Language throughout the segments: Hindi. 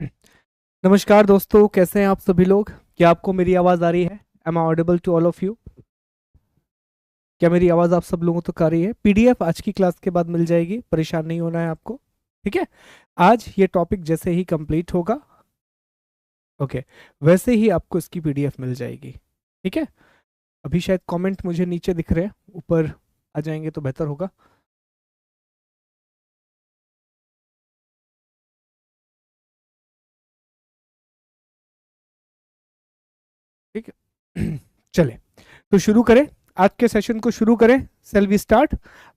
नमस्कार दोस्तों, कैसे हैं आप सभी लोग। क्या आपको मेरी आवाज़ आ रही है? Am I audible to all of you? क्या मेरी आवाज़ आप सब लोगों तक आ रही है? पीडीएफ आज की क्लास के बाद मिल जाएगी, परेशान नहीं होना है आपको। ठीक है। आज ये टॉपिक जैसे ही कंप्लीट होगा, ओके, वैसे ही आपको इसकी पीडीएफ मिल जाएगी। ठीक है। अभी शायद कमेंट मुझे नीचे दिख रहे हैं, ऊपर आ जाएंगे तो बेहतर होगा। ठीक है। चले, तो शुरू करें। आज के सेशन को शुरू करें। Shall we start.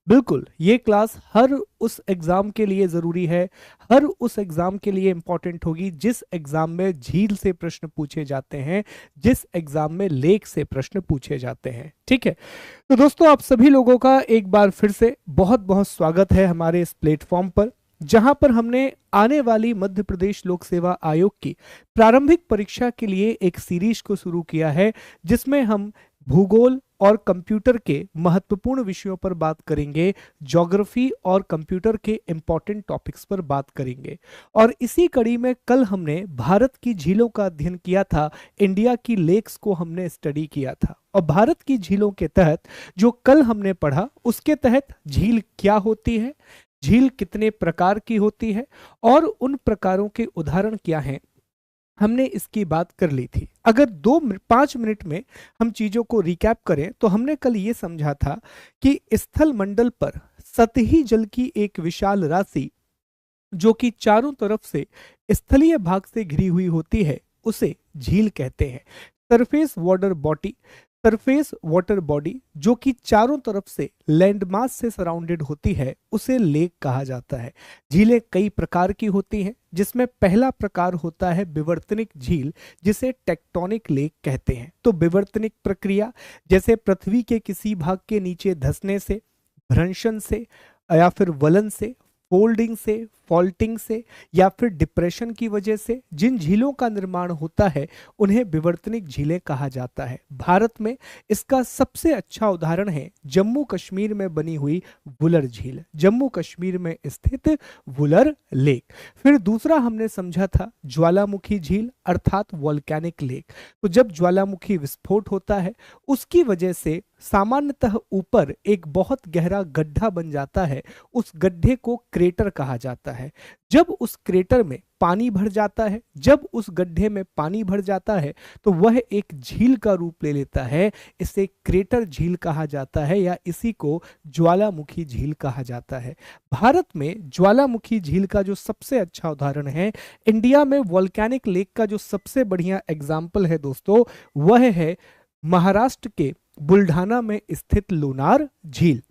बिल्कुल, ये क्लास हर उस एग्जाम के लिए ज़रूरी है, हर उस एग्जाम के लिए इंपॉर्टेंट होगी जिस एग्जाम में झील से प्रश्न पूछे जाते हैं, जिस एग्जाम में लेक से प्रश्न पूछे जाते हैं। ठीक है। तो दोस्तों, आप सभी लोगों का एक बार फिर से बहुत बहुत स्वागत है हमारे इस प्लेटफॉर्म पर, जहां पर हमने आने वाली मध्य प्रदेश लोक सेवा आयोग की प्रारंभिक परीक्षा के लिए एक सीरीज को शुरू किया है, जिसमें हम भूगोल और कंप्यूटर के महत्वपूर्ण विषयों पर बात करेंगे, ज्योग्राफी और कंप्यूटर के इंपॉर्टेंट टॉपिक्स पर बात करेंगे। और इसी कड़ी में कल हमने भारत की झीलों का अध्ययन किया था, इंडिया की लेक्स को हमने स्टडी किया था। और भारत की झीलों के तहत जो कल हमने पढ़ा, उसके तहत झील क्या होती है, झील कितने प्रकार की होती है और उन प्रकारों के उदाहरण क्या हैं, हमने इसकी बात कर ली थी। अगर 5 मिनट में हम चीजों को रिकैप करें तो हमने कल ये समझा था कि स्थल मंडल पर सतही जल की एक विशाल राशि जो कि चारों तरफ से स्थलीय भाग से घिरी हुई होती है, उसे झील कहते हैं। Surface water body, surface water body जो कि चारों तरफ से लैंडमास से सराउंडेड होती है, उसे लेक कहा जाता है। झीलें कई प्रकार की होती हैं, जिसमें पहला प्रकार होता है विवर्तनिक झील, जिसे टेक्टोनिक लेक कहते हैं। तो विवर्तनिक प्रक्रिया, जैसे पृथ्वी के किसी भाग के नीचे धंसने से, भ्रंशन से, या फिर वलन से, फोल्डिंग से, फॉल्टिंग से, या फिर डिप्रेशन की वजह से जिन झीलों का निर्माण होता है, उन्हें विवर्तनिक झीलें कहा जाता है। भारत में इसका सबसे अच्छा उदाहरण है जम्मू कश्मीर में बनी हुई वुलर झील, जम्मू कश्मीर में स्थित वुलर लेक। फिर दूसरा हमने समझा था ज्वालामुखी झील अर्थात वॉल्केनिक लेक। तो जब ज्वालामुखी विस्फोट होता है, उसकी वजह से सामान्यतः ऊपर एक बहुत गहरा गड्ढा बन जाता है, उस गड्ढे को क्रेटर कहा जाता है। जब उस क्रेटर में पानी भर जाता है, जब उस गड्ढे में पानी भर जाता है, तो वह एक झील का रूप ले लेता है। इसे क्रेटर झील कहा जाता है, या इसी को ज्वालामुखी झील कहा जाता है। भारत में ज्वालामुखी झील का जो सबसे अच्छा उदाहरण है, इंडिया में वॉल्केनिक लेक का जो सबसे बढ़िया एग्जाम्पल है दोस्तों, वह है महाराष्ट्र के बुल्ढाना में स्थित लोनार झील।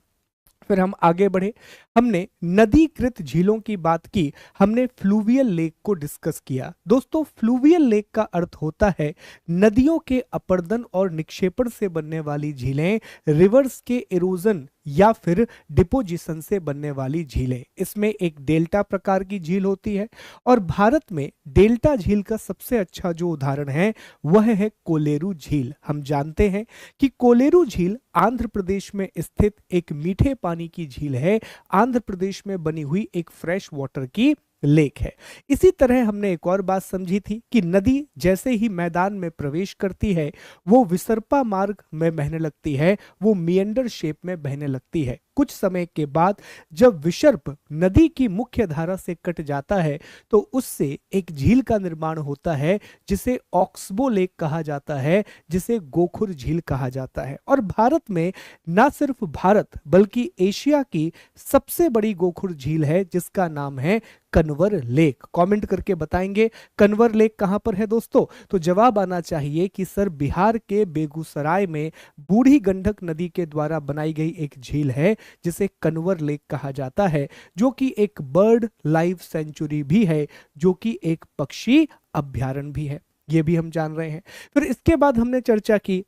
फिर हम आगे बढ़े, हमने नदीकृत झीलों की बात की, हमने फ्लूवियल लेक को डिस्कस किया। दोस्तों, फ्लूवियल लेक का अर्थ होता है नदियों के अपर्दन और निक्षेपण से बनने वाली झीलें, रिवर्स के इरोजन या फिर डिपोजिशन से बनने वाली झीलें। इसमें एक डेल्टा प्रकार की झील होती है, और भारत में डेल्टा झील का सबसे अच्छा जो उदाहरण है, वह है कोलेरू झील। हम जानते हैं कि कोलेरू झील आंध्र प्रदेश में स्थित एक मीठे पानी की झील है, आंध्र प्रदेश में बनी हुई एक फ्रेश वाटर की लेक है। इसी तरह हमने एक और बात समझी थी कि नदी जैसे ही मैदान में प्रवेश करती है, वो विसर्पा मार्ग में बहने लगती है, वो मिएंडर शेप में बहने लगती है। कुछ समय के बाद जब विसर्प नदी की मुख्य धारा से कट जाता है, तो उससे एक झील का निर्माण होता है, जिसे ऑक्सबो लेक कहा जाता है, जिसे गोखुर झील कहा जाता है। और भारत में ना सिर्फ भारत बल्कि एशिया की सबसे बड़ी गोखुर झील है, जिसका नाम है कन्वर लेक। कमेंट करके बताएंगे कन्वर लेक कहां पर है दोस्तों। तो जवाब आना चाहिए कि सर बिहार के बेगूसराय में बूढ़ी गंडक नदी के द्वारा बनाई गई एक झील है, जिसे कन्वर लेक कहा जाता है, जो कि एक बर्ड लाइफ सेंचुरी भी है, जो कि एक पक्षी अभ्यारण्य भी है। ये भी हम जान रहे हैं। फिर इसके बाद हमने चर्चा की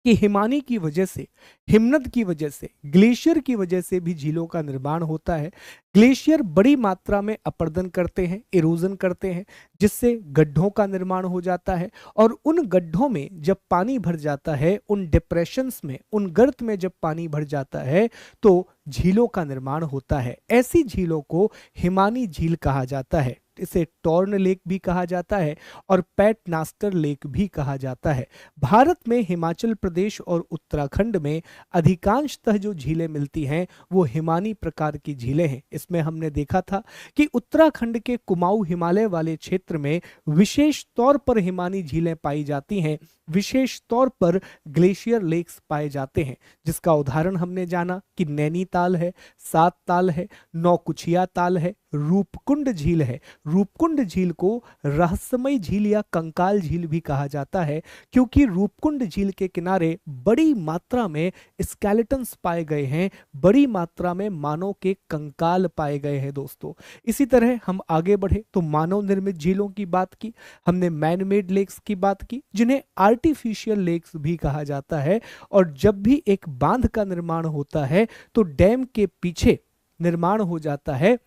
कि हिमानी की वजह से, हिमनद की वजह से, ग्लेशियर की वजह से भी झीलों का निर्माण होता है। ग्लेशियर बड़ी मात्रा में अपर्दन करते हैं, इरोजन करते हैं, जिससे गड्ढों का निर्माण हो जाता है। और उन गड्ढों में जब पानी भर जाता है, उन डिप्रेशंस में, उन गर्त में जब पानी भर जाता है, तो झीलों का निर्माण होता है। ऐसी झीलों को हिमानी झील कहा जाता है। इसे टॉर्न लेक भी कहा जाता है और पैट नास्टर लेक भी कहा जाता है। भारत में हिमाचल प्रदेश और उत्तराखंड में अधिकांशतः जो झीलें मिलती हैं वो हिमानी प्रकार की झीलें हैं। इसमें हमने देखा था कि उत्तराखंड के कुमाऊं हिमालय वाले क्षेत्र में विशेष तौर पर हिमानी झीलें पाई जाती हैं, विशेष तौर पर ग्लेशियर लेक्स पाए जाते हैं, जिसका उदाहरण हमने जाना कि नैनीताल है, सात ताल है, नौकुचिया ताल है, रूपकुंड झील है। रूपकुंड झील को रहस्यमय झील या कंकाल झील भी कहा जाता है, क्योंकि रूपकुंड झील के किनारे बड़ी मात्रा में स्केलेटन्स पाए गए हैं, बड़ी मात्रा में मानव के कंकाल पाए गए हैं दोस्तों। इसी तरह हम आगे बढ़े तो मानव निर्मित झीलों की बात की, हमने मैन मेड लेक्स की बात की, जिन्हें आर्टिफिशियल लेक्स भी कहा जाता है। और जब भी एक बांध का निर्माण होता है तो डैम के पीछे निर्माण हो जाता है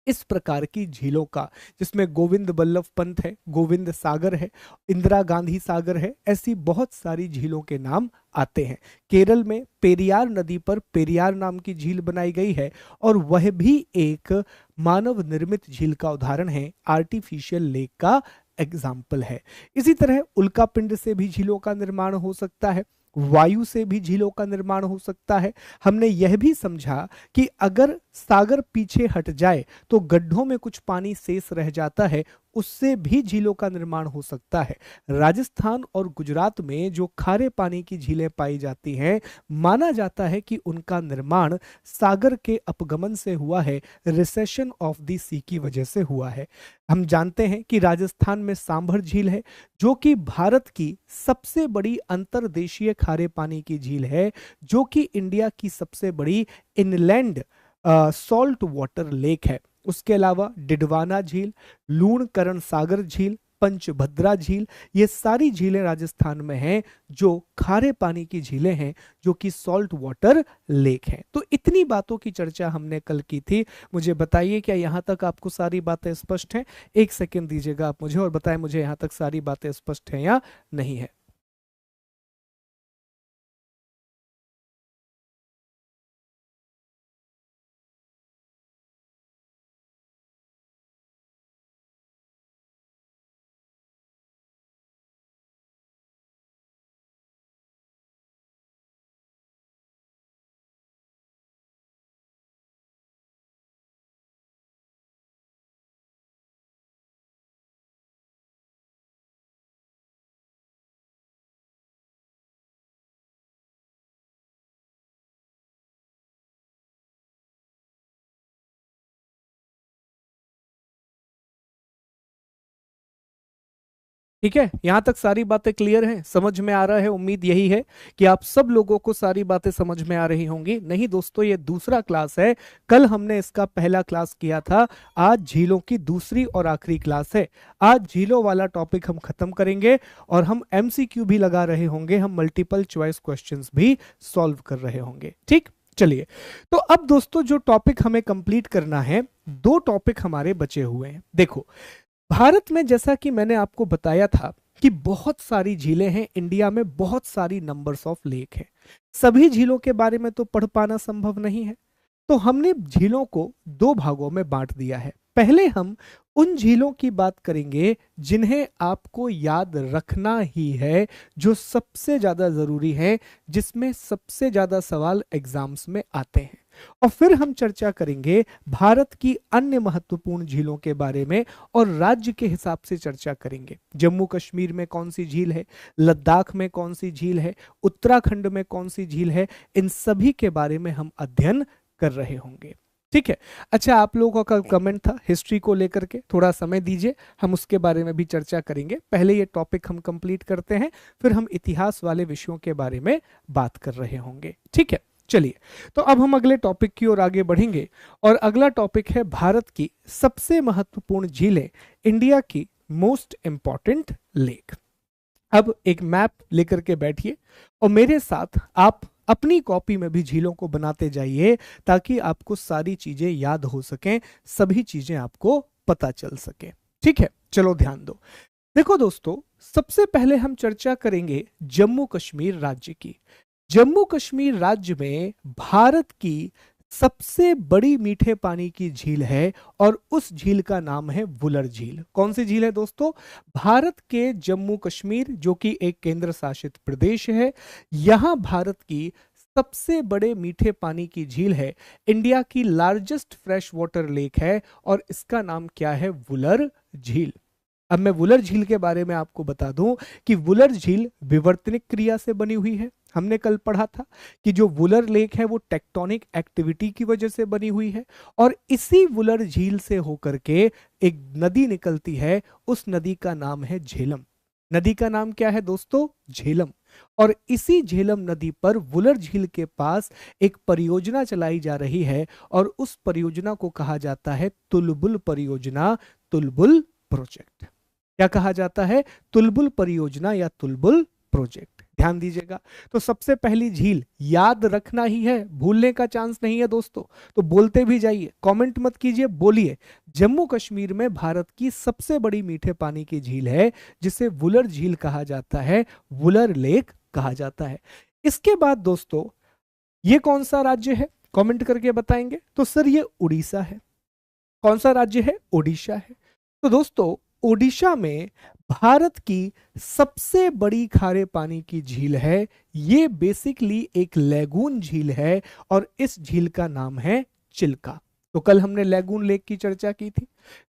इस प्रकार की झीलों का, जिसमें गोविंद बल्लभ पंत है, गोविंद सागर है, इंदिरा गांधी सागर है, ऐसी बहुत सारी झीलों के नाम आते हैं। केरल में पेरियार नदी पर पेरियार नाम की झील बनाई गई है और वह भी एक मानव निर्मित झील का उदाहरण है, आर्टिफिशियल लेक का एग्जाम्पल है। इसी तरह उल्कापिंड से भी झीलों का निर्माण हो सकता है, वायु से भी झीलों का निर्माण हो सकता है। हमने यह भी समझा कि अगर सागर पीछे हट जाए तो गड्ढों में कुछ पानी शेष रह जाता है, उससे भी झीलों का निर्माण हो सकता है। राजस्थान और गुजरात में जो खारे पानी की झीलें पाई जाती हैं, माना जाता है कि उनका निर्माण सागर के अपगमन से हुआ है, रिसेशन ऑफ द सी की वजह से हुआ है। हम जानते हैं कि राजस्थान में सांभर झील है, जो कि भारत की सबसे बड़ी अंतर्देशीय खारे पानी की झील है, जो कि इंडिया की सबसे बड़ी इनलैंड सॉल्ट वाटर लेक है। उसके अलावा डिडवाना झील, लूणकरण सागर झील, पंचभद्रा झील, ये सारी झीलें राजस्थान में हैं जो खारे पानी की झीलें हैं, जो कि सॉल्ट वाटर लेक हैं। तो इतनी बातों की चर्चा हमने कल की थी। मुझे बताइए क्या यहां तक आपको सारी बातें स्पष्ट हैं? एक सेकंड दीजिएगा आप मुझे और बताएं मुझे यहां तक सारी बातें स्पष्ट हैं या नहीं है। ठीक है, यहां तक सारी बातें क्लियर हैं, समझ में आ रहा है? उम्मीद यही है कि आप सब लोगों को सारी बातें समझ में आ रही होंगी। नहीं दोस्तों, ये दूसरा क्लास है, कल हमने इसका पहला क्लास किया था, आज झीलों की दूसरी और आखिरी क्लास है। आज झीलों वाला टॉपिक हम खत्म करेंगे और हम एमसीक्यू भी लगा रहे होंगे, हम मल्टीपल चॉइस क्वेश्चंस भी सॉल्व कर रहे होंगे। ठीक, चलिए, तो अब दोस्तों जो टॉपिक हमें कंप्लीट करना है, दो टॉपिक हमारे बचे हुए हैं। देखो, भारत में जैसा कि मैंने आपको बताया था कि बहुत सारी झीलें हैं, इंडिया में बहुत सारी नंबर्स ऑफ लेक हैं। सभी झीलों के बारे में तो पढ़ पाना संभव नहीं है, तो हमने झीलों को दो भागों में बांट दिया है। पहले हम उन झीलों की बात करेंगे जिन्हें आपको याद रखना ही है, जो सबसे ज्यादा जरूरी है, जिसमें सबसे ज्यादा सवाल एग्जाम्स में आते हैं। और फिर हम चर्चा करेंगे भारत की अन्य महत्वपूर्ण झीलों के बारे में और राज्य के हिसाब से चर्चा करेंगे। जम्मू कश्मीर में कौन सी झील है, लद्दाख में कौन सी झील है, उत्तराखंड में कौन सी झील है, इन सभी के बारे में हम अध्ययन कर रहे होंगे। ठीक है, अच्छा, आप लोगों का कमेंट था हिस्ट्री को लेकर के, थोड़ा समय दीजिए, हम उसके बारे में भी चर्चा करेंगे। पहले ये टॉपिक हम कंप्लीट करते हैं, फिर हम इतिहास वाले विषयों के बारे में बात कर रहे होंगे। ठीक है, चलिए, तो अब हम अगले टॉपिक की ओर आगे बढ़ेंगे और अगला टॉपिक है भारत की सबसे महत्वपूर्ण झीलें, इंडिया की मोस्ट इंपॉर्टेंट लेक। अब एक मैप लेकर के बैठिए और मेरे साथ आप अपनी कॉपी में भी झीलों को बनाते जाइए, ताकि आपको सारी चीजें याद हो सकें, सभी चीजें आपको पता चल सके। ठीक है, चलो ध्यान दो। देखो दोस्तों, सबसे पहले हम चर्चा करेंगे जम्मू कश्मीर राज्य की। जम्मू कश्मीर राज्य में भारत की सबसे बड़ी मीठे पानी की झील है और उस झील का नाम है वुलर झील। कौन सी झील है दोस्तों? भारत के जम्मू कश्मीर, जो कि एक केंद्र शासित प्रदेश है, यहां भारत की सबसे बड़े मीठे पानी की झील है। इंडिया की लार्जेस्ट फ्रेश वाटर लेक है और इसका नाम क्या है? वुलर झील। अब मैं वुलर झील के बारे में आपको बता दूं कि वुलर झील विवर्तनिक क्रिया से बनी हुई है। हमने कल पढ़ा था कि जो वुलर लेक है वो टेक्टोनिक एक्टिविटी की वजह से बनी हुई है और इसी वुलर झील से होकर के एक नदी निकलती है। उस नदी का नाम है झेलम। नदी का नाम क्या है दोस्तों? झेलम। और इसी झेलम नदी पर वुलर झील के पास एक परियोजना चलाई जा रही है और उस परियोजना को कहा जाता है तुलबुल परियोजना, तुलबुल प्रोजेक्ट। क्या कहा जाता है? तुलबुल परियोजना या तुलबुल प्रोजेक्ट। ध्यान दीजिएगा। तो सबसे पहली झील याद रखना ही है, भूलने का चांस नहीं है दोस्तों। तो बोलते भी जाइए, कमेंट मत कीजिए, बोलिए। जम्मू कश्मीर में भारत की सबसे बड़ी मीठे पानी की झील है जिसे वुलर झील कहा जाता है, वुलर लेक कहा जाता है। इसके बाद दोस्तों ये कौन सा राज्य है? कमेंट करके बताएंगे। तो सर ये उड़ीसा है। कौन सा राज्य है? ओडिशा है। तो दोस्तों ओडिशा में भारत की सबसे बड़ी खारे पानी की झील है। ये बेसिकली एक लैगून झील है और इस झील का नाम है चिल्का। तो कल हमने लैगून लेक की चर्चा की थी।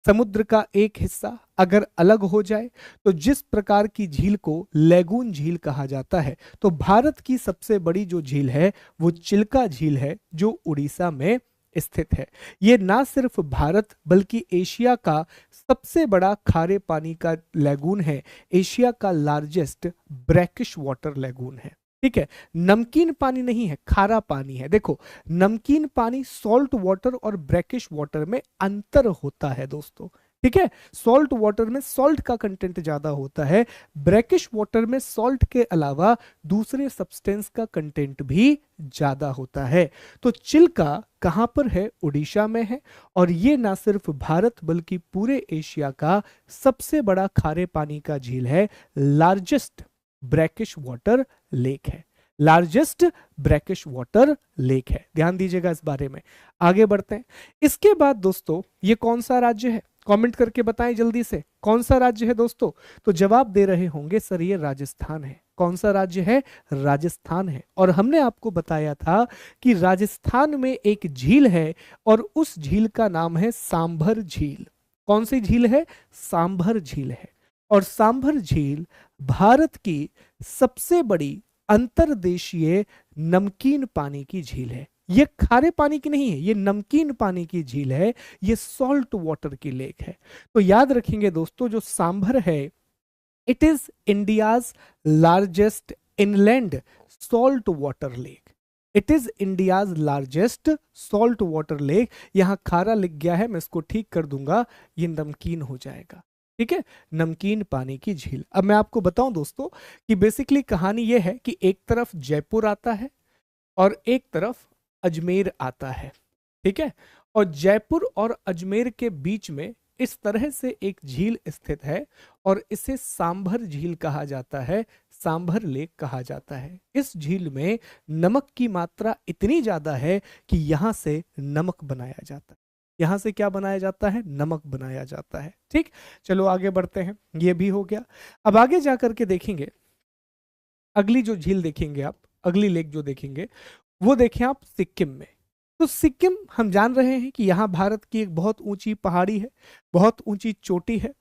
समुद्र का एक हिस्सा अगर अलग हो जाए तो जिस प्रकार की झील को लैगून झील कहा जाता है, तो भारत की सबसे बड़ी जो झील है वो चिल्का झील है जो उड़ीसा में स्थित है। ये ना सिर्फ भारत बल्कि एशिया का सबसे बड़ा खारे पानी का लैगून है, एशिया का लार्जेस्ट ब्रैकिश वाटर लैगून है। ठीक है, नमकीन पानी नहीं है, खारा पानी है। देखो, नमकीन पानी सॉल्ट वाटर और ब्रैकिश वाटर में अंतर होता है दोस्तों। ठीक है, सॉल्ट वाटर में सॉल्ट का कंटेंट ज्यादा होता है, ब्रैकिश वाटर में सॉल्ट के अलावा दूसरे सब्सटेंस का कंटेंट भी ज्यादा होता है। तो चिल्का कहां पर है? उड़ीसा में है और ये ना सिर्फ भारत बल्कि पूरे एशिया का सबसे बड़ा खारे पानी का झील है, लार्जेस्ट ब्रैकिश वाटर लेक है, लार्जेस्ट ब्रैकिश वाटर लेक है। ध्यान दीजिएगा इस बारे में। आगे बढ़ते हैं। इसके बाद दोस्तों ये कौन सा राज्य है? कमेंट करके बताएं जल्दी से, कौन सा राज्य है दोस्तों? तो जवाब दे रहे होंगे सर ये राजस्थान है। कौन सा राज्य है? राजस्थान है। और हमने आपको बताया था कि राजस्थान में एक झील है और उस झील का नाम है सांभर झील। कौन सी झील है? सांभर झील है। और सांभर झील भारत की सबसे बड़ी अंतर्देशीय नमकीन पानी की झील है। ये खारे पानी की नहीं है, ये नमकीन पानी की झील है, ये सॉल्ट वाटर की लेक है। तो याद रखेंगे दोस्तों, जो सांभर है it is India's largest inland salt water lake. It is India's largest salt water lake. यहां खारा लिख गया है, मैं इसको ठीक कर दूंगा, ये नमकीन हो जाएगा। ठीक है, नमकीन पानी की झील। अब मैं आपको बताऊं दोस्तों कि बेसिकली कहानी यह है कि एक तरफ जयपुर आता है और एक तरफ अजमेर आता है। ठीक है, और जयपुर और अजमेर के बीच में इस तरह से एक झील स्थित है और इसे सांभर झील कहा जाता है, सांभर लेक कहा जाता है। इस झील में नमक की मात्रा इतनी ज्यादा है कि यहां से नमक बनाया जाता है। यहां से क्या बनाया जाता है? नमक बनाया जाता है। ठीक, चलो आगे बढ़ते हैं। ये भी हो गया। अब आगे जाकर के देखेंगे, अगली जो झील देखेंगे आप, अगली लेक जो देखेंगे वो देखें आप सिक्किम में। तो सिक्किम हम जान रहे हैं कि यहां भारत की एक बहुत ऊंची पहाड़ी है, बहुत ऊंची चोटी है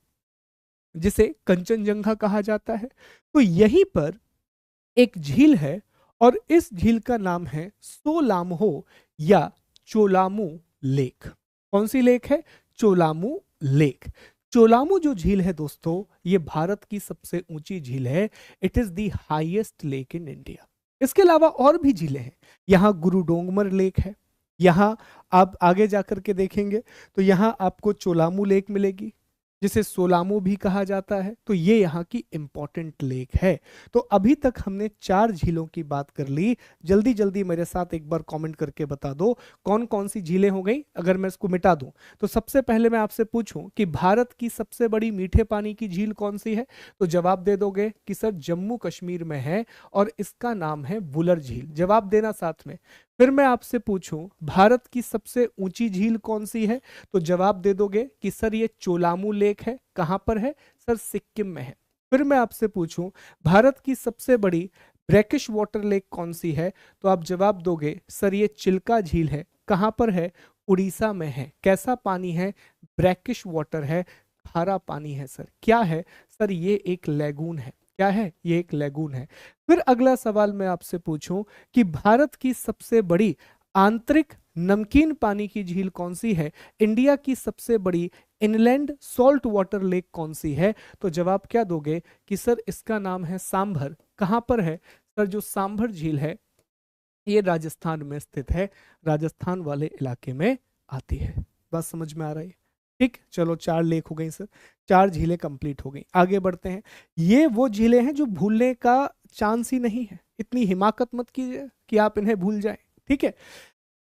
जिसे कंचनजंगा कहा जाता है। तो यहीं पर एक झील है और इस झील का नाम है सोलामहो या चोलामू लेक। कौन सी लेक है? चोलामू लेक। चोलामू जो झील है दोस्तों, ये भारत की सबसे ऊंची झील है। It is the highest lake in India. इसके अलावा और भी झीलें हैं। यहाँ गुरुडोंगमर लेक है। यहाँ आप आगे जाकर के देखेंगे तो यहाँ आपको चोलामू लेक मिलेगी जिसे सोलामू भी कहा जाता है। तो ये यहाँ की इंपॉर्टेंट लेक है। तो अभी तक हमने 4 झीलों की बात कर ली। जल्दी जल्दी मेरे साथ एक बार कमेंट करके बता दो कौन कौन सी झीलें हो गई। अगर मैं इसको मिटा दूं तो सबसे पहले मैं आपसे पूछूं कि भारत की सबसे बड़ी मीठे पानी की झील कौन सी है, तो जवाब दे दोगे कि सर जम्मू कश्मीर में है और इसका नाम है वुलर झील। जवाब देना साथ में, फिर मैं आपसे पूछूं भारत की सबसे ऊंची झील कौन सी है, तो जवाब दे दोगे कि सर ये चोलामू लेक है। कहां पर है? सर सिक्किम में है। फिर मैं आपसे पूछूं भारत की सबसे बड़ी ब्रैकिश वाटर लेक कौन सी है, तो आप जवाब दोगे सर ये चिल्का झील है। कहां पर है? उड़ीसा में है। कैसा पानी है? ब्रैकिश वाटर है, खारा पानी है सर। क्या है? सर ये एक लेगून है। क्या है? ये एक लेगून है। फिर अगला सवाल मैं आपसे पूछूं कि भारत की सबसे बड़ी आंतरिक नमकीन पानी की झील कौन सी है, इंडिया की सबसे बड़ी इनलैंड सॉल्ट वाटर लेक कौन सी है, तो जवाब क्या दोगे कि सर इसका नाम है सांभर। कहां पर है? सर जो सांभर झील है ये राजस्थान में स्थित है, राजस्थान वाले इलाके में आती है। बात समझ में आ रही है? ठीक, चलो 4 लेक हो गई सर, 4 झीलें कंप्लीट हो गई। आगे बढ़ते हैं। ये वो झीलें हैं जो भूलने का चांस ही नहीं है, इतनी हिमाकत मत कीजिए कि आप इन्हें भूल जाएं। ठीक है,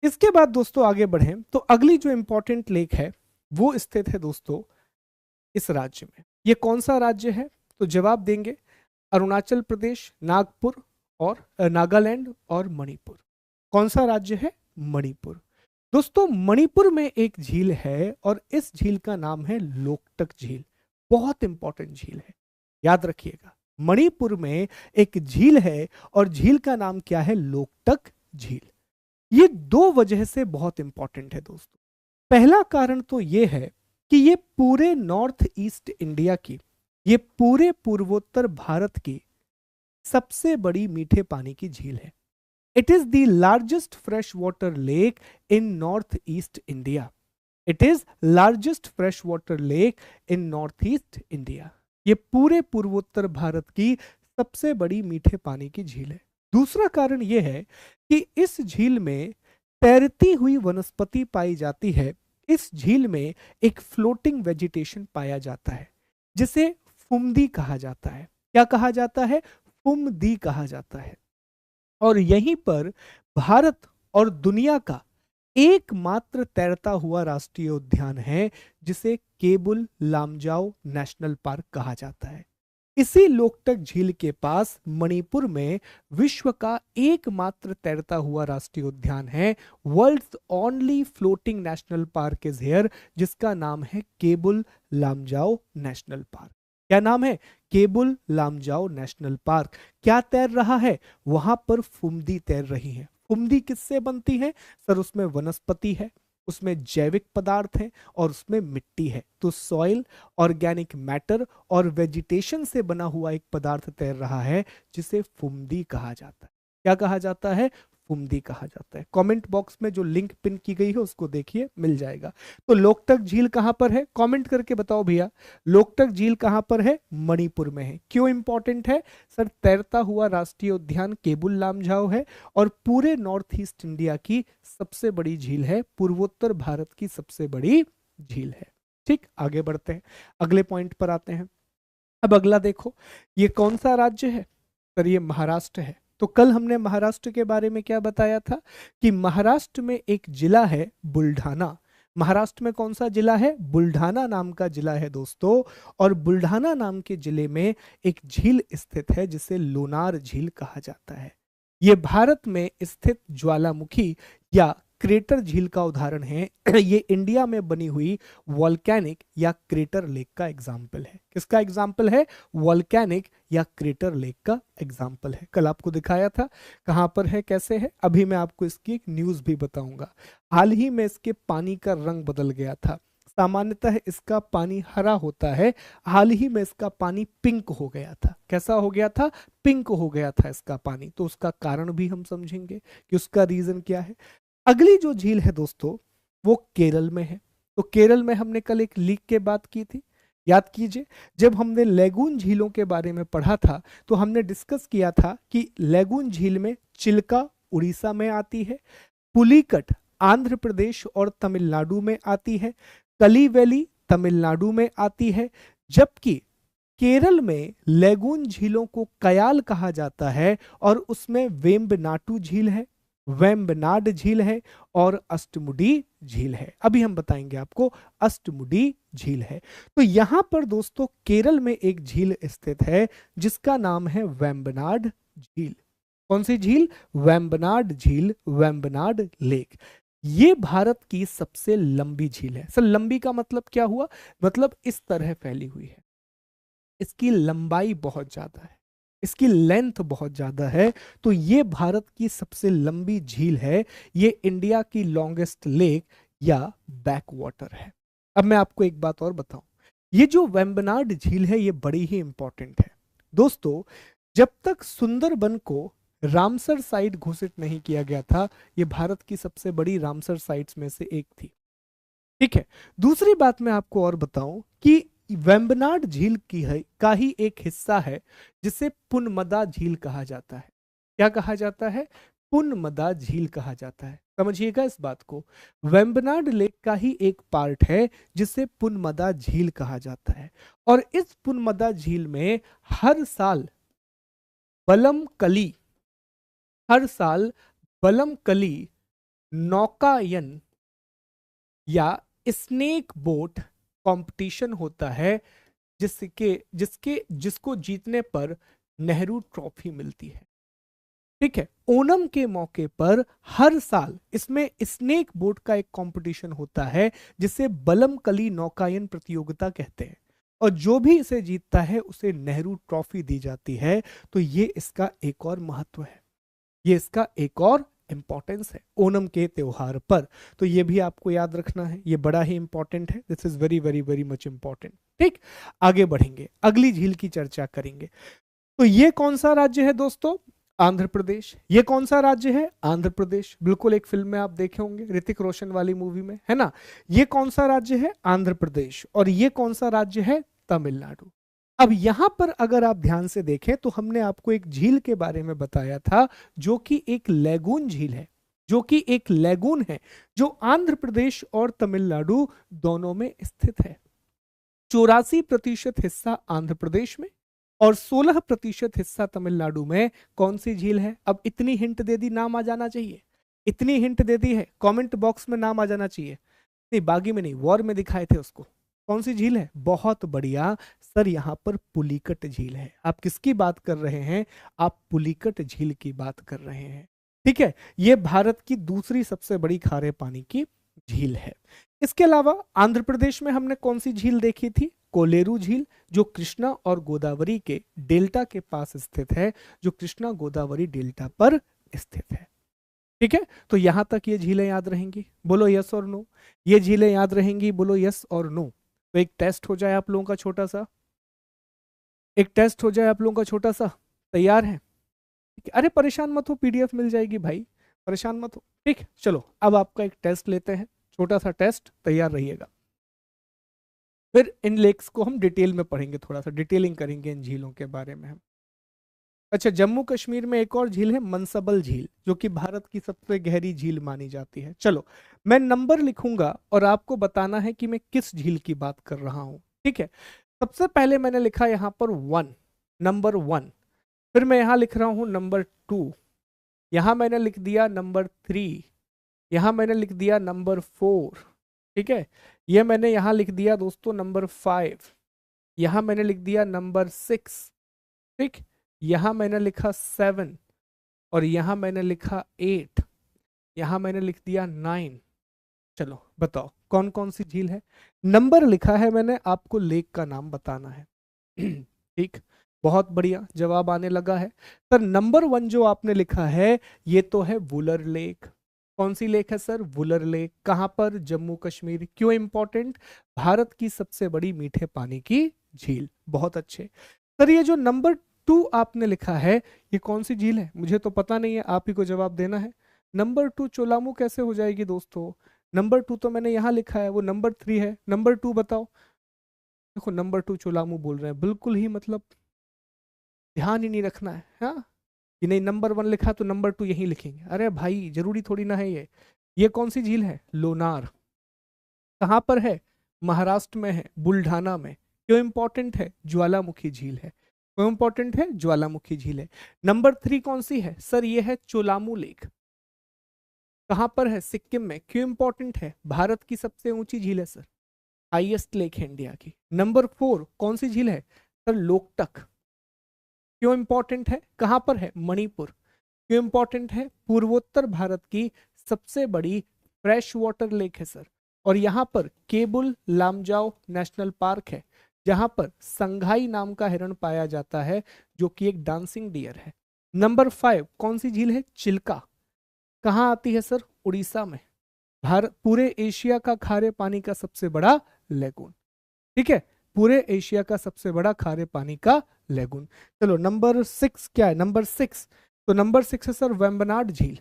इसके बाद दोस्तों आगे बढ़ें तो अगली जो इंपॉर्टेंट लेक है वो स्थित है दोस्तों इस राज्य में। ये कौन सा राज्य है? तो जवाब देंगे अरुणाचल प्रदेश, नागपुर और नागालैंड और मणिपुर। कौन सा राज्य है? मणिपुर। दोस्तों मणिपुर में एक झील है और इस झील का नाम है लोकटक झील। बहुत इंपॉर्टेंट झील है, याद रखिएगा। मणिपुर में एक झील है और झील का नाम क्या है? लोकटक झील। ये 2 वजह से बहुत इंपॉर्टेंट है दोस्तों। पहला कारण तो ये है कि ये पूरे नॉर्थ ईस्ट इंडिया की, ये पूरे पूर्वोत्तर भारत की सबसे बड़ी मीठे पानी की झील है। It is the largest fresh water lake in north east India. It is largest fresh water lake in north east India. ये पूरे पूर्वोत्तर भारत की सबसे बड़ी मीठे पानी की झील है। दूसरा कारण यह है कि इस झील में तैरती हुई वनस्पति पाई जाती है। इस झील में एक फ्लोटिंग वेजिटेशन पाया जाता है जिसे फुमदी कहा जाता है। क्या कहा जाता है? फुमदी कहा जाता है। और यहीं पर भारत और दुनिया का एकमात्र तैरता हुआ राष्ट्रीय उद्यान है जिसे केबुल लामजाओ नेशनल पार्क कहा जाता है। इसी लोकटक झील के पास मणिपुर में विश्व का एकमात्र तैरता हुआ राष्ट्रीय उद्यान है। World's only floating national park is here, जिसका नाम है केबुल लामजाओ नेशनल पार्क। क्या नाम है? Keibul Lamjao national park. क्या तैर रहा है वहां पर? फुमदी तैर रही है। फुमदी किससे बनती है? सर उसमें वनस्पति है, उसमें जैविक पदार्थ है और उसमें मिट्टी है। तो सॉइल, ऑर्गेनिक मैटर और वेजिटेशन से बना हुआ एक पदार्थ तैर रहा है जिसे फुमदी कहा जाता है। क्या कहा जाता है? फुमदी कहा जाता है। कमेंट बॉक्स में जो लिंक पिन की गई है उसको देखिए, मिल जाएगा। तो लोकटक झील कहां पर है? कमेंट करके बताओ भैया, लोकटक झील कहां पर है? मणिपुर में है। क्यों इंपॉर्टेंट है? सर तैरता हुआ राष्ट्रीय उद्यान केबुल लामजाओ है और पूरे नॉर्थ ईस्ट इंडिया की सबसे बड़ी झील है, पूर्वोत्तर भारत की सबसे बड़ी झील है। ठीक, आगे बढ़ते हैं, अगले पॉइंट पर आते हैं। अब अगला देखो, ये कौन सा राज्य है? सर ये महाराष्ट्र है। तो कल हमने महाराष्ट्र के बारे में क्या बताया था कि महाराष्ट्र में एक जिला है बुल्ढाना। महाराष्ट्र में कौन सा जिला है? बुल्ढाना नाम का जिला है दोस्तों। और बुल्ढाना नाम के जिले में एक झील स्थित है जिसे लोनार झील कहा जाता है। ये भारत में स्थित ज्वालामुखी या क्रेटर झील का उदाहरण है। ये इंडिया में बनी हुई वॉल्केनिक या क्रेटर लेक का एग्जाम्पल है। किसका एग्जाम्पल है? वॉल्केनिक या क्रेटर लेक का एग्जाम्पल है। कल आपको दिखाया था कहां पर है, कैसे है। अभी मैं आपको इसकी एक न्यूज भी बताऊंगा। हाल ही में इसके पानी का रंग बदल गया था। सामान्यतः इसका पानी हरा होता है, हाल ही में इसका पानी पिंक हो गया था। कैसा हो गया था? पिंक हो गया था इसका पानी। तो उसका कारण भी हम समझेंगे कि उसका रीजन क्या है। अगली जो झील है दोस्तों वो केरल में है। तो केरल में हमने कल एक लीक के बात की थी, याद कीजिए। जब हमने लेगून झीलों के बारे में पढ़ा था तो हमने डिस्कस किया था कि लेगून झील में चिल्का उड़ीसा में आती है, पुलिकट आंध्र प्रदेश और तमिलनाडु में आती है, कली वैली तमिलनाडु में आती है, जबकि केरल में लेगून झीलों को कयाल कहा जाता है और उसमें वेम्बनाटू झील है, वेम्बनाड झील है और अष्टमुडी झील है। अभी हम बताएंगे आपको अष्टमुडी झील है। तो यहां पर दोस्तों केरल में एक झील स्थित है जिसका नाम है वेम्बनाड झील। कौन सी झील? वेम्बनाड झील, वेम्बनाड लेक। ये भारत की सबसे लंबी झील है। सर लंबी का मतलब क्या हुआ? मतलब इस तरह फैली हुई है, इसकी लंबाई बहुत ज्यादा है, इसकी लेंथ बहुत ज्यादा है, तो ये भारत की सबसे लंबी झील है। ये इंडिया की लॉन्गेस्ट लेक या बैक वाटर है। अब मैं आपको एक बात और बताऊं, ये जो वेम्बनाड झील है ये बड़ी ही इंपॉर्टेंट है दोस्तों। जब तक सुंदरबन को रामसर साइट घोषित नहीं किया गया था, ये भारत की सबसे बड़ी रामसर साइट्स में से एक थी। ठीक है। दूसरी बात मैं आपको और बताऊं कि वेम्बनाड झील की है का ही एक हिस्सा है जिसे पुनमदा झील कहा जाता है। क्या कहा जाता है? पुनमदा झील कहा जाता है। समझिएगा इस बात को, वेम्बनाड लेक का ही एक पार्ट है जिसे पुनमदा झील कहा जाता है। और इस पुनमदा झील में हर साल बलमकली, हर साल बलमकली नौकायन या स्नेक बोट कंपटीशन होता है, जिसके जिसके जिसको जीतने पर नेहरू ट्रॉफी मिलती है। ठीक है। ओणम के मौके पर हर साल इसमें स्नेक बोट का एक कंपटीशन होता है जिसे बलमकली नौकायन प्रतियोगिता कहते हैं, और जो भी इसे जीतता है उसे नेहरू ट्रॉफी दी जाती है। तो ये इसका एक और महत्व है, ये इसका एक और इंपॉर्टेंस है ओणम के त्योहार पर। तो ये भी आपको याद रखना है, ये बड़ा ही इंपॉर्टेंट है। This is very very very much important. ठीक, आगे बढ़ेंगे, अगली झील की चर्चा करेंगे। तो ये कौन सा राज्य है दोस्तों? आंध्र प्रदेश। ये कौन सा राज्य है? आंध्र प्रदेश। बिल्कुल एक फिल्म में आप देखे होंगे, ऋतिक रोशन वाली मूवी में, है ना। ये कौन सा राज्य है? आंध्र प्रदेश। और ये कौन सा राज्य है? तमिलनाडु। अब यहां पर अगर आप ध्यान से देखें तो हमने आपको एक झील के बारे में बताया था जो कि एक लैगून झील है, जो कि एक लैगून है, जो आंध्र प्रदेश और तमिलनाडु दोनों में स्थित है। 84% हिस्सा आंध्र प्रदेश में और 16% हिस्सा तमिलनाडु में। कौन सी झील है? अब इतनी हिंट दे दी, नाम आ जाना चाहिए। इतनी हिंट दे दी है, कमेंट बॉक्स में नाम आ जाना चाहिए। नहीं, बागी में नहीं, वॉर में दिखाए थे उसको। कौन सी झील है? बहुत बढ़िया सर, यहाँ पर पुलिकट झील है। आप किसकी बात कर रहे हैं? आप पुलिकट झील की बात कर रहे हैं। ठीक है। ये भारत की दूसरी सबसे बड़ी खारे पानी की झील है। इसके अलावा आंध्र प्रदेश में हमने कौन सी झील देखी थी? कोलेरू झील, जो कृष्णा और गोदावरी के डेल्टा के पास स्थित है, जो कृष्णा गोदावरी डेल्टा पर स्थित है। ठीक है। तो यहां तक ये झीलें याद रहेंगी, बोलो यस और नो। ये झीलें याद रहेंगी, बोलो यस और नो। तो एक टेस्ट हो जाए आप लोगों का छोटा सा, एक टेस्ट हो जाए आप लोगों का छोटा सा। तैयार है? अरे परेशान मत हो, पीडीएफ मिल जाएगी भाई, परेशान मत हो। ठीक, चलो अब आपका एक टेस्ट लेते हैं, छोटा सा टेस्ट, तैयार रहिएगा। फिर इन लेक्स को हम डिटेल में पढ़ेंगे, थोड़ा सा डिटेलिंग करेंगे इन झीलों के बारे में हम। अच्छा, जम्मू कश्मीर में एक और झील है मनसबल झील, जो कि भारत की सबसे गहरी झील मानी जाती है। चलो मैं नंबर लिखूंगा और आपको बताना है कि मैं किस झील की बात कर रहा हूं। ठीक है। सबसे पहले मैंने लिखा यहां पर 1, नंबर 1। फिर मैं यहां लिख रहा हूं नंबर 2, यहां मैंने लिख दिया नंबर 3, यहां मैंने लिख दिया नंबर 4। ठीक है। यह मैंने यहां लिख दिया दोस्तों नंबर 5, यहां मैंने लिख दिया नंबर 6। ठीक, यहां मैंने लिखा 7, और यहां मैंने लिखा 8, यहां मैंने लिख दिया 9। चलो बताओ कौन कौन सी झील है? नंबर लिखा है मैंने, आपको लेक का नाम बताना है। ठीक, बहुत बढ़िया, जवाब आने लगा है। सर नंबर 1 जो आपने लिखा है ये तो है वुलर लेक। कौन सी लेक है सर? वुलर लेक। कहां पर? जम्मू कश्मीर। क्यों इंपॉर्टेंट? भारत की सबसे बड़ी मीठे पानी की झील। बहुत अच्छे। सर ये जो नंबर 2 आपने लिखा है ये कौन सी झील है? मुझे तो पता नहीं है, आप ही को जवाब देना है। नंबर 2 चोलामू कैसे हो जाएगी दोस्तों? नंबर 2 तो मैंने यहां लिखा है, वो नंबर 3 है। नंबर 2 बताओ। देखो नंबर 2 चोलामू बोल रहे हैं, बिल्कुल ही मतलब ध्यान ही नहीं रखना है, हाँ, कि नहीं नंबर 1 लिखा तो नंबर 2 यहीं लिखेंगे। अरे भाई जरूरी थोड़ी ना है ये कौन सी झील है? लोनार। कहाँ पर है? महाराष्ट्र में है, बुल्ढाना में। क्यों इंपॉर्टेंट है? ज्वालामुखी झील है। क्यों इंपॉर्टेंट है? ज्वालामुखी झील है। नंबर 3 कौन सी है सर? ये है चोलामू लेक। कहाँ पर है? सिक्किम में। क्यों इंपॉर्टेंट है? भारत की सबसे ऊंची झील है सर, हाईएस्ट लेक है इंडिया की। नंबर 4 कौन सी झील है सर? लोकटक। क्यों इंपॉर्टेंट है? कहां पर है? मणिपुर। क्यों इंपॉर्टेंट है? पूर्वोत्तर भारत की सबसे बड़ी फ्रेश वाटर लेक है सर, और यहाँ पर केबुल लामजाओ नेशनल पार्क है, जहां पर संघाई नाम का हिरण पाया जाता है, जो कि एक डांसिंग डियर है। नंबर 5 कौन सी झील है? चिल्का। कहाँ आती है सर? उड़ीसा में। भारत पूरे एशिया का खारे पानी का सबसे बड़ा लेगून। ठीक है, पूरे एशिया का सबसे बड़ा खारे पानी का लेगून। चलो नंबर 6 क्या है? नंबर 6, तो नंबर 6 है सर वेम्बनाड झील।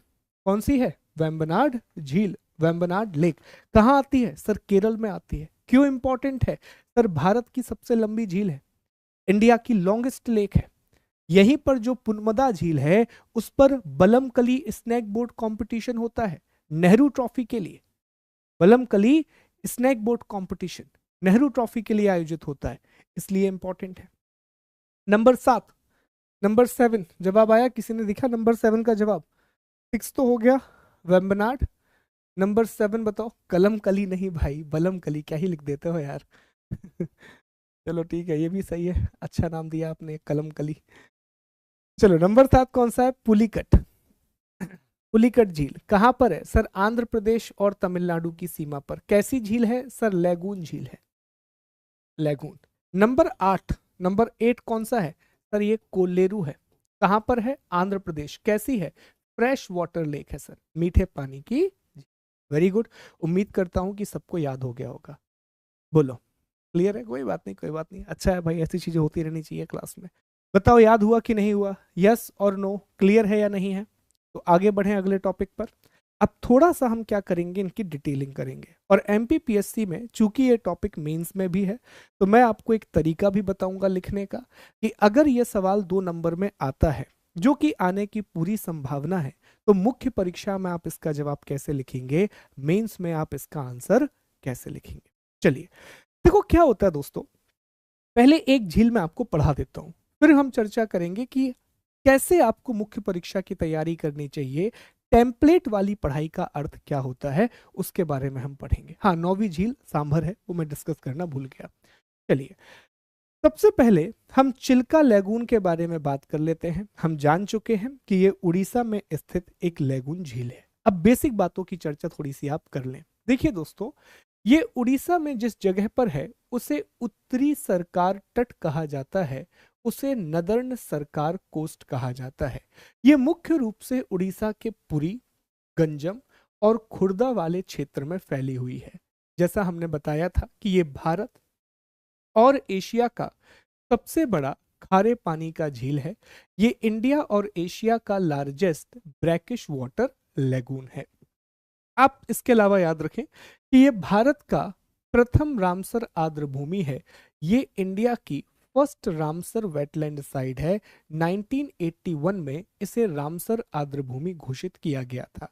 कौन सी है? वेम्बनाड झील, वेम्बनाड लेक। कहाँ आती है सर? केरल में आती है। क्यों इंपॉर्टेंट है सर? भारत की सबसे लंबी झील है, इंडिया की लॉन्गेस्ट लेक है। यहीं पर जो पुनमदा झील है, उस पर बलमकली स्नैक बोट कंपटीशन होता है, नेहरू ट्रॉफी के लिए। बलमकली snake boat competition Nehru trophy के लिए आयोजित होता है, इसलिए इंपॉर्टेंट है। नंबर 7, नंबर 7 जवाब आया? किसी ने दिखा नंबर 7 का जवाब? 6 तो हो गया वेम्बनाड, नंबर 7 बताओ। कलमकली नहीं भाई, बलमकली, क्या ही लिख देते हो यार। चलो ठीक है, ये भी सही है, अच्छा नाम दिया आपने, कलमकली। चलो नंबर 7 कौन सा है? पुलिकट। पुलिकट झील कहाँ पर है सर? आंध्र प्रदेश और तमिलनाडु की सीमा पर। कैसी झील है सर? लैगून झील है, लैगून। नंबर 8, नंबर 8 कौन सा है सर? ये कोल्लेरू है। कहाँ पर है? आंध्र प्रदेश। कैसी है? फ्रेश वाटर लेक है सर, मीठे पानी की। वेरी गुड, उम्मीद करता हूं कि सबको याद हो गया होगा। बोलो क्लियर है? कोई बात नहीं, कोई बात नहीं, अच्छा है भाई, ऐसी चीजें होती रहनी चाहिए क्लास में। बताओ याद हुआ कि नहीं हुआ? यस और नो, क्लियर है या नहीं है? तो आगे बढ़ें अगले टॉपिक पर। अब थोड़ा सा हम क्या करेंगे, इनकी डिटेलिंग करेंगे। और एमपीपीएससी में चूंकि ये टॉपिक मेंस में भी है, तो मैं आपको एक तरीका भी बताऊंगा लिखने का, कि अगर ये सवाल 2 नंबर में आता है, जो कि आने की पूरी संभावना है, तो मुख्य परीक्षा में आप इसका जवाब कैसे लिखेंगे, मेंस में आप इसका आंसर कैसे लिखेंगे। चलिए देखो क्या होता है दोस्तों, पहले एक झील में आपको पढ़ा देता हूं, फिर हम चर्चा करेंगे कि कैसे आपको मुख्य परीक्षा की तैयारी करनी चाहिए, टेम्पलेट वाली पढ़ाई का अर्थ क्या होता है, उसके बारे में हम पढ़ेंगे। हाँ, 9वीं झील सांभर है, वो मैं डिस्कस करना भूल गया। चलिए सबसे पहले हम चिल्का लेगून के बारे में बात कर लेते हैं। हम जान चुके हैं कि ये उड़ीसा में स्थित एक लेगून झील है। अब बेसिक बातों की चर्चा थोड़ी सी आप कर लें। देखिए दोस्तों, ये उड़ीसा में जिस जगह पर है, उसे उत्तरी सरकार तट कहा जाता है, उसे नदर्न सरकार कोस्ट कहा जाता है। ये मुख्य रूप से उड़ीसा के पुरी, गंजम और खुर्दा वाले क्षेत्र में फैली हुई है। जैसा हमने बताया था कि ये भारत और एशिया का सबसे बड़ा खारे पानी का झील है। ये इंडिया और एशिया का लार्जेस्ट ब्रैकिश वाटर लेगून है। आप इसके अलावा याद रखें कि ये भारत का प्रथम रामसर आर्द्र भूमि है। ये इंडिया की फर्स्ट रामसर वेटलैंड साइट है। 1981 में इसे रामसर आर्द्र भूमि घोषित किया गया था।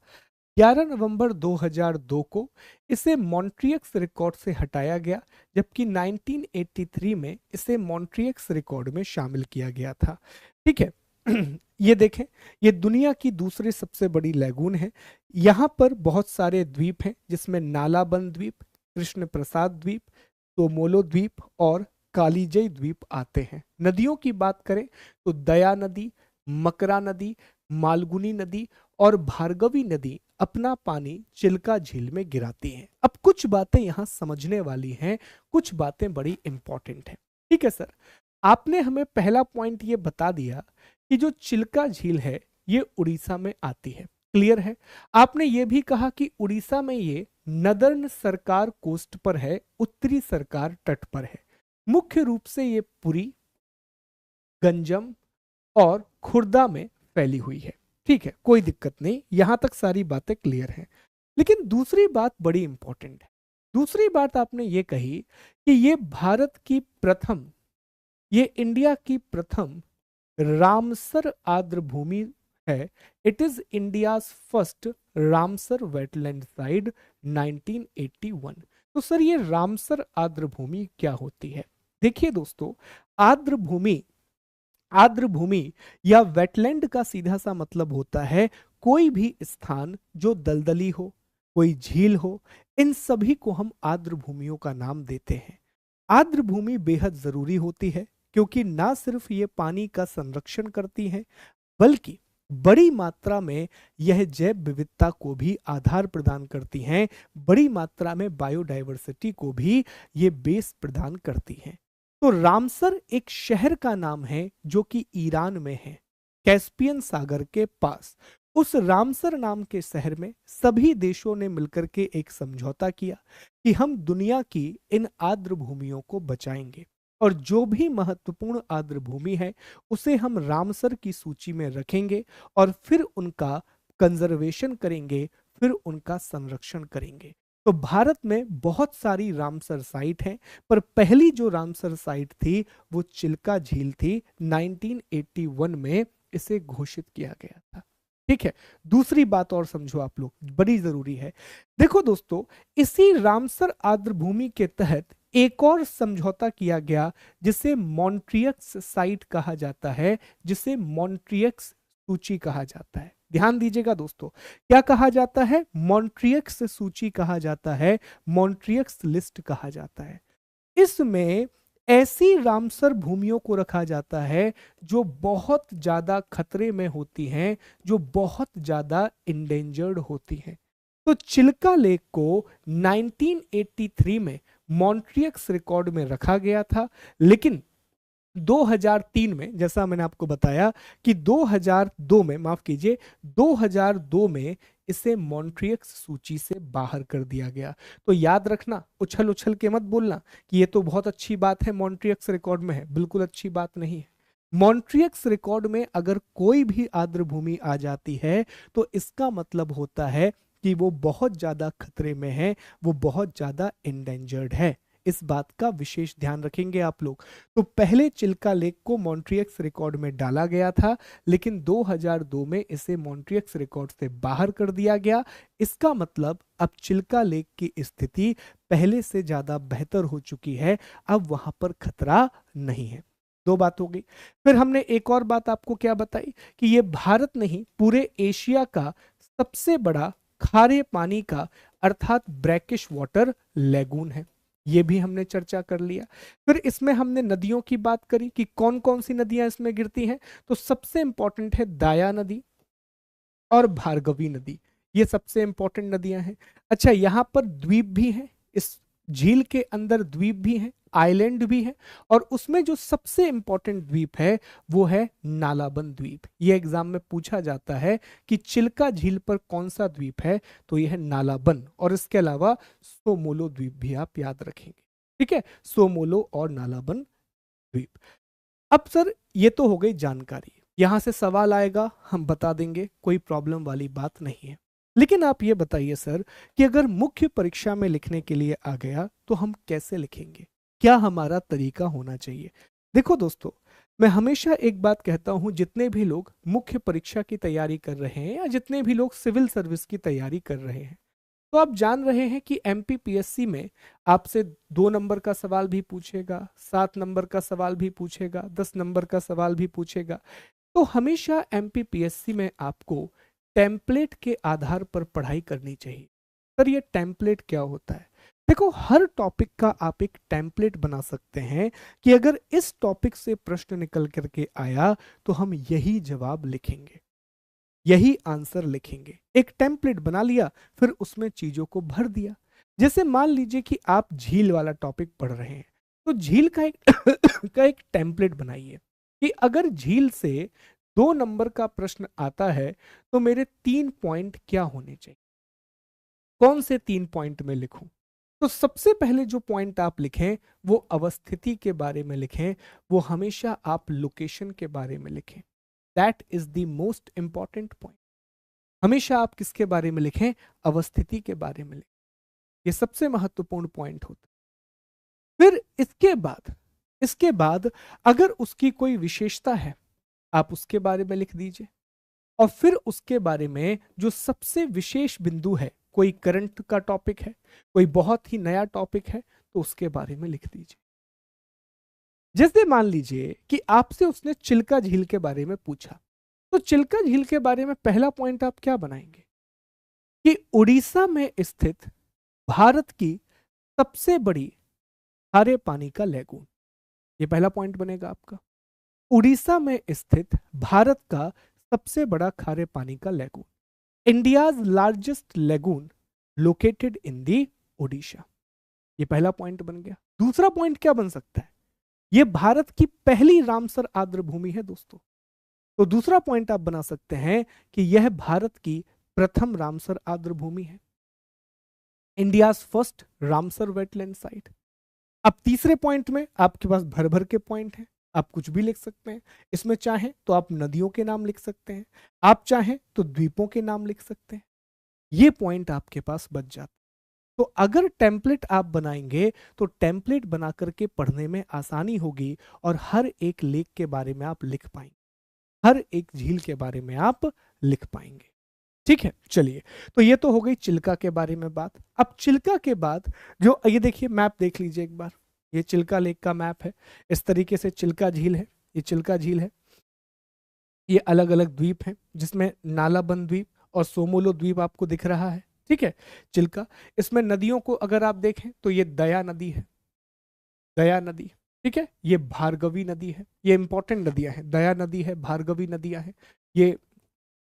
11 नवंबर 2002 को इसे मॉन्ट्रियक्स रिकॉर्ड से हटाया गया, जबकि 1983 में इसे मॉन्ट्रियक्स रिकॉर्ड में शामिल किया गया था। ठीक है। ये देखें, ये दुनिया की दूसरी सबसे बड़ी लैगून है। यहाँ पर बहुत सारे द्वीप हैं, जिसमें नालाबंद द्वीप, कृष्ण प्रसाद द्वीप, तोमोलो द्वीप और कालीजई द्वीप आते हैं। नदियों की बात करें तो दया नदी, मकरा नदी, मालगुनी नदी और भार्गवी नदी अपना पानी चिल्का झील में गिराती हैं। अब कुछ बातें यहां समझने वाली हैं, कुछ बातें बड़ी इंपॉर्टेंट हैं। ठीक है सर, आपने हमें पहला पॉइंट ये बता दिया कि जो चिल्का झील है ये उड़ीसा में आती है, क्लियर है। आपने ये भी कहा कि उड़ीसा में ये नदर्न सरकार कोस्ट पर है, उत्तरी सरकार तट पर है। मुख्य रूप से ये पुरी, गंजम और खुर्दा में फैली हुई है। ठीक है, कोई दिक्कत नहीं, यहां तक सारी बातें क्लियर हैं। लेकिन दूसरी बात बड़ी इंपॉर्टेंट है। दूसरी बात आपने ये कही कि ये भारत की प्रथम, ये इंडिया की प्रथम रामसर आर्द्र भूमि है। It is India's first Ramsar wetland side 1981। तो सर ये रामसर आर्द्र भूमि क्या होती है? देखिए दोस्तों, आर्द्र भूमि, आर्द्र भूमि या वेटलैंड का सीधा सा मतलब होता है कोई भी स्थान जो दलदली हो, कोई झील हो, इन सभी को हम आर्द्र भूमियों का नाम देते हैं। आर्द्र भूमि बेहद जरूरी होती है, क्योंकि ना सिर्फ ये पानी का संरक्षण करती हैं, बल्कि बड़ी मात्रा में यह जैव विविधता को भी आधार प्रदान करती हैं, बड़ी मात्रा में बायोडायवर्सिटी को भी ये बेस प्रदान करती हैं। तो रामसर एक शहर का नाम है जो कि ईरान में है, कैस्पियन सागर के पास। उस रामसर नाम के शहर में सभी देशों ने मिलकर के एक समझौता किया कि हम दुनिया की इन आर्द्र भूमियों को बचाएंगे और जो भी महत्वपूर्ण आर्द्र भूमि है उसे हम रामसर की सूची में रखेंगे और फिर उनका कंजर्वेशन करेंगे, फिर उनका संरक्षण करेंगे। तो भारत में बहुत सारी रामसर साइट हैं, पर पहली जो रामसर साइट थी वो चिल्का झील थी। 1981 में इसे घोषित किया गया था। ठीक है, दूसरी बात और समझो आप लोग, बड़ी जरूरी है। देखो दोस्तों, इसी रामसर आर्द्र भूमि के तहत एक और समझौता किया गया जिसे मॉन्ट्रियक्स साइट कहा जाता है, जिसे मॉन्ट्रियक्स सूची कहा जाता है। ध्यान दीजिएगा दोस्तों, क्या कहा जाता है? मॉन्ट्रियक्स सूची कहा जाता है, मॉन्ट्रियक्स लिस्ट कहा जाता है। इसमें ऐसी रामसर भूमियों को रखा जाता है जो बहुत ज्यादा खतरे में होती हैं, जो बहुत ज्यादा इंडेंजर्ड होती हैं। तो चिल्का लेक को 1983 में मॉन्ट्रियक्स रिकॉर्ड में रखा गया था, लेकिन 2003 में, जैसा मैंने आपको बताया कि 2002 में, माफ कीजिए, 2002 में इसे मॉन्ट्रियक्स सूची से बाहर कर दिया गया। तो याद रखना, उछल उछल के मत बोलना कि ये तो बहुत अच्छी बात है, मॉन्ट्रियक्स रिकॉर्ड में है। बिल्कुल अच्छी बात नहीं है। मॉन्ट्रियक्स रिकॉर्ड में अगर कोई भी आर्द्र भूमि आ जाती है तो इसका मतलब होता है कि वो बहुत ज्यादा खतरे में है, वो बहुत ज्यादा इंडेंजर्ड है। इस बात का विशेष ध्यान रखेंगे आप लोग। तो पहले चिल्का लेक को मॉन्ट्रियक्स रिकॉर्ड में डाला गया था, लेकिन 2002 में इसे मॉन्ट्रियक्स रिकॉर्ड से बाहर कर दिया गया। इसका मतलब अब चिल्का लेक की स्थिति पहले से ज्यादा बेहतर हो चुकी है, अब वहां पर खतरा नहीं है। दो बात हो गई। फिर हमने एक और बात आपको क्या बताई कि ये भारत नहीं, पूरे एशिया का सबसे बड़ा खारे पानी का अर्थात ब्रैकिश वाटर लेगून है। ये भी हमने चर्चा कर लिया। फिर इसमें हमने नदियों की बात करी कि कौन कौन सी नदियां इसमें गिरती हैं। तो सबसे इंपॉर्टेंट है दाया नदी और भार्गवी नदी, ये सबसे इंपॉर्टेंट नदियां हैं। अच्छा, यहां पर द्वीप भी हैं, इस झील के अंदर द्वीप भी हैं, आइलैंड भी है, और उसमें जो सबसे इंपॉर्टेंट द्वीप है वो है नालाबन द्वीप। ये एग्जाम में पूछा जाता है कि चिल्का झील पर कौन सा द्वीप है, तो यह है नालाबन। और इसके अलावा सोमोलो द्वीप भी आप याद रखेंगे। ठीक है, सोमोलो और नालाबन द्वीप। अब सर ये तो हो गई जानकारी, यहां से सवाल आएगा, हम बता देंगे, कोई प्रॉब्लम वाली बात नहीं है। लेकिन आप ये बताइए सर कि अगर मुख्य परीक्षा में लिखने के लिए आ गया तो हम कैसे लिखेंगे, क्या हमारा तरीका होना चाहिए? देखो दोस्तों, मैं हमेशा एक बात कहता हूं, जितने भी लोग मुख्य परीक्षा की तैयारी कर रहे हैं या जितने भी लोग सिविल सर्विस की तैयारी कर रहे हैं, तो आप जान रहे हैं कि एमपीपीएससी में आपसे 2 नंबर का सवाल भी पूछेगा, 7 नंबर का सवाल भी पूछेगा, 10 नंबर का सवाल भी पूछेगा। तो हमेशा एमपीपीएससी में आपको टेम्पलेट के आधार पर पढ़ाई करनी चाहिए। सर ये टेम्पलेट क्या होता है? देखो, हर टॉपिक का आप एक टेम्पलेट बना सकते हैं कि अगर इस टॉपिक से प्रश्न निकल करके आया तो हम यही जवाब लिखेंगे, यही आंसर लिखेंगे। एक टेम्पलेट बना लिया, फिर उसमें चीजों को भर दिया। जैसे मान लीजिए कि आप झील वाला टॉपिक पढ़ रहे हैं, तो झील का एक का एक टेम्पलेट बनाइए कि अगर झील से 2 नंबर का प्रश्न आता है तो मेरे 3 पॉइंट क्या होने चाहिए, कौन से 3 पॉइंट में लिखूं। तो सबसे पहले जो पॉइंट आप लिखें वो अवस्थिति के बारे में लिखें, वो हमेशा आप लोकेशन के बारे में लिखें। That is the most important point. हमेशा आप किसके बारे में लिखें? अवस्थिति के बारे में लिखें। ये सबसे महत्वपूर्ण पॉइंट होता है। फिर इसके बाद अगर उसकी कोई विशेषता है आप उसके बारे में लिख दीजिए, और फिर उसके बारे में जो सबसे विशेष बिंदु है, कोई करंट का टॉपिक है, कोई बहुत ही नया टॉपिक है, तो उसके बारे में लिख दीजिए। जैसे मान लीजिए कि आपसे उसने चिल्का झील के बारे में पूछा, तो चिल्का झील के बारे में पहला पॉइंट आप क्या बनाएंगे कि उड़ीसा में स्थित भारत की सबसे बड़ी खारे पानी का लेगून, ये पहला पॉइंट बनेगा आपका। उड़ीसा में स्थित भारत का सबसे बड़ा खारे पानी का lagoon. India's largest lagoon located in the Odisha. ये पहला पॉइंट बन गया। दूसरा पॉइंट क्या बन सकता है? ये भारत की पहली रामसर आर्द्र भूमि है दोस्तों। तो दूसरा पॉइंट आप बना सकते हैं कि यह भारत की प्रथम रामसर आर्द्र भूमि है, India's first Ramsar wetland site. अब तीसरे पॉइंट में आपके पास भर भर के पॉइंट हैं, आप कुछ भी लिख सकते हैं इसमें। चाहें तो आप नदियों के नाम लिख सकते हैं, आप चाहें तो द्वीपों के नाम लिख सकते हैं। ये पॉइंट आपके पास बच जाता है। तो अगर टेम्पलेट आप बनाएंगे तो टेम्पलेट बना करके पढ़ने में आसानी होगी और हर एक लेक के बारे में आप लिख पाएंगे, हर एक झील के बारे में आप लिख पाएंगे। ठीक है, चलिए। तो ये तो हो गई चिल्का के बारे में बात। अब चिल्का के बाद जो ये देखिए मैप देख लीजिए एक बार, ये चिल्का लेक का मैप है। इस तरीके से चिल्का झील है, ये चिल्का झील है। ये अलग अलग द्वीप हैं जिसमें नालाबंद द्वीप और सोमोलो द्वीप आपको दिख रहा है। ठीक है, चिल्का। इसमें नदियों को अगर आप देखें तो ये दया नदी है, दया नदी। ठीक है, ये भार्गवी नदी है। ये इंपॉर्टेंट नदियां हैं, दया नदी है, भार्गवी नदियां हैं। ये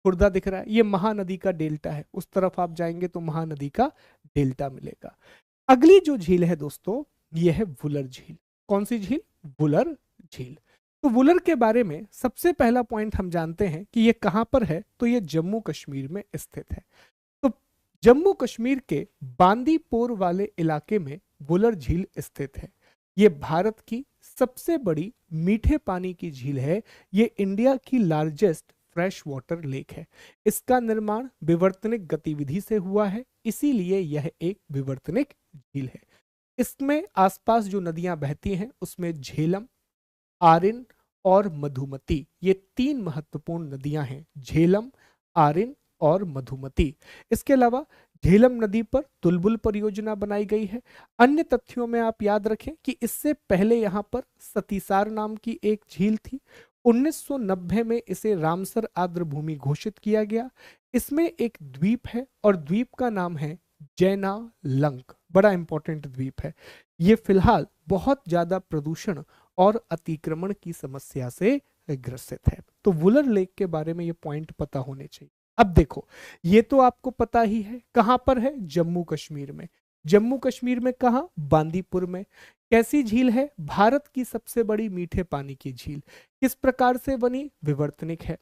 खुर्दा दिख रहा है, ये महानदी का डेल्टा है। उस तरफ आप जाएंगे तो महानदी का डेल्टा मिलेगा। अगली जो झील है दोस्तों, ये है वुलर झील। कौन सी झील? वुलर झील। तो वुलर के बारे में सबसे पहला पॉइंट हम जानते हैं कि ये कहां पर है, तो ये जम्मू कश्मीर में स्थित है। तो जम्मू कश्मीर के बांदीपोर वाले इलाके में वुलर झील स्थित है। ये भारत की सबसे बड़ी मीठे पानी की झील है। ये इंडिया की लार्जेस्ट फ्रेश वाटर लेक है। इसका निर्माण विवर्तनिक गतिविधि से हुआ है, इसीलिए यह एक विवर्तनिक झील है। इसमें आसपास जो नदियां बहती हैं उसमें झेलम, आरिन और मधुमती, ये तीन महत्वपूर्ण नदियां हैं, झेलम, आरिन और मधुमती। इसके अलावा झेलम नदी पर तुलबुल परियोजना बनाई गई है। अन्य तथ्यों में आप याद रखें कि इससे पहले यहां पर सतीसार नाम की एक झील थी। 1990 में इसे रामसर आर्द्र भूमि घोषित किया गया। इसमें एक द्वीप है और द्वीप का नाम है जैना लंक, बड़ा इंपॉर्टेंट द्वीप है। ये फिलहाल बहुत ज्यादा प्रदूषण और अतिक्रमण की समस्या से ग्रसित है। तो वुलर लेक के बारे में ये पॉइंट पता होने चाहिए। अब देखो, ये तो आपको पता ही है कहां पर है, जम्मू कश्मीर में। जम्मू कश्मीर में कहां? बांदीपुर में। कैसी झील है? भारत की सबसे बड़ी मीठे पानी की झील। किस प्रकार से बनी? विवर्तनिक है।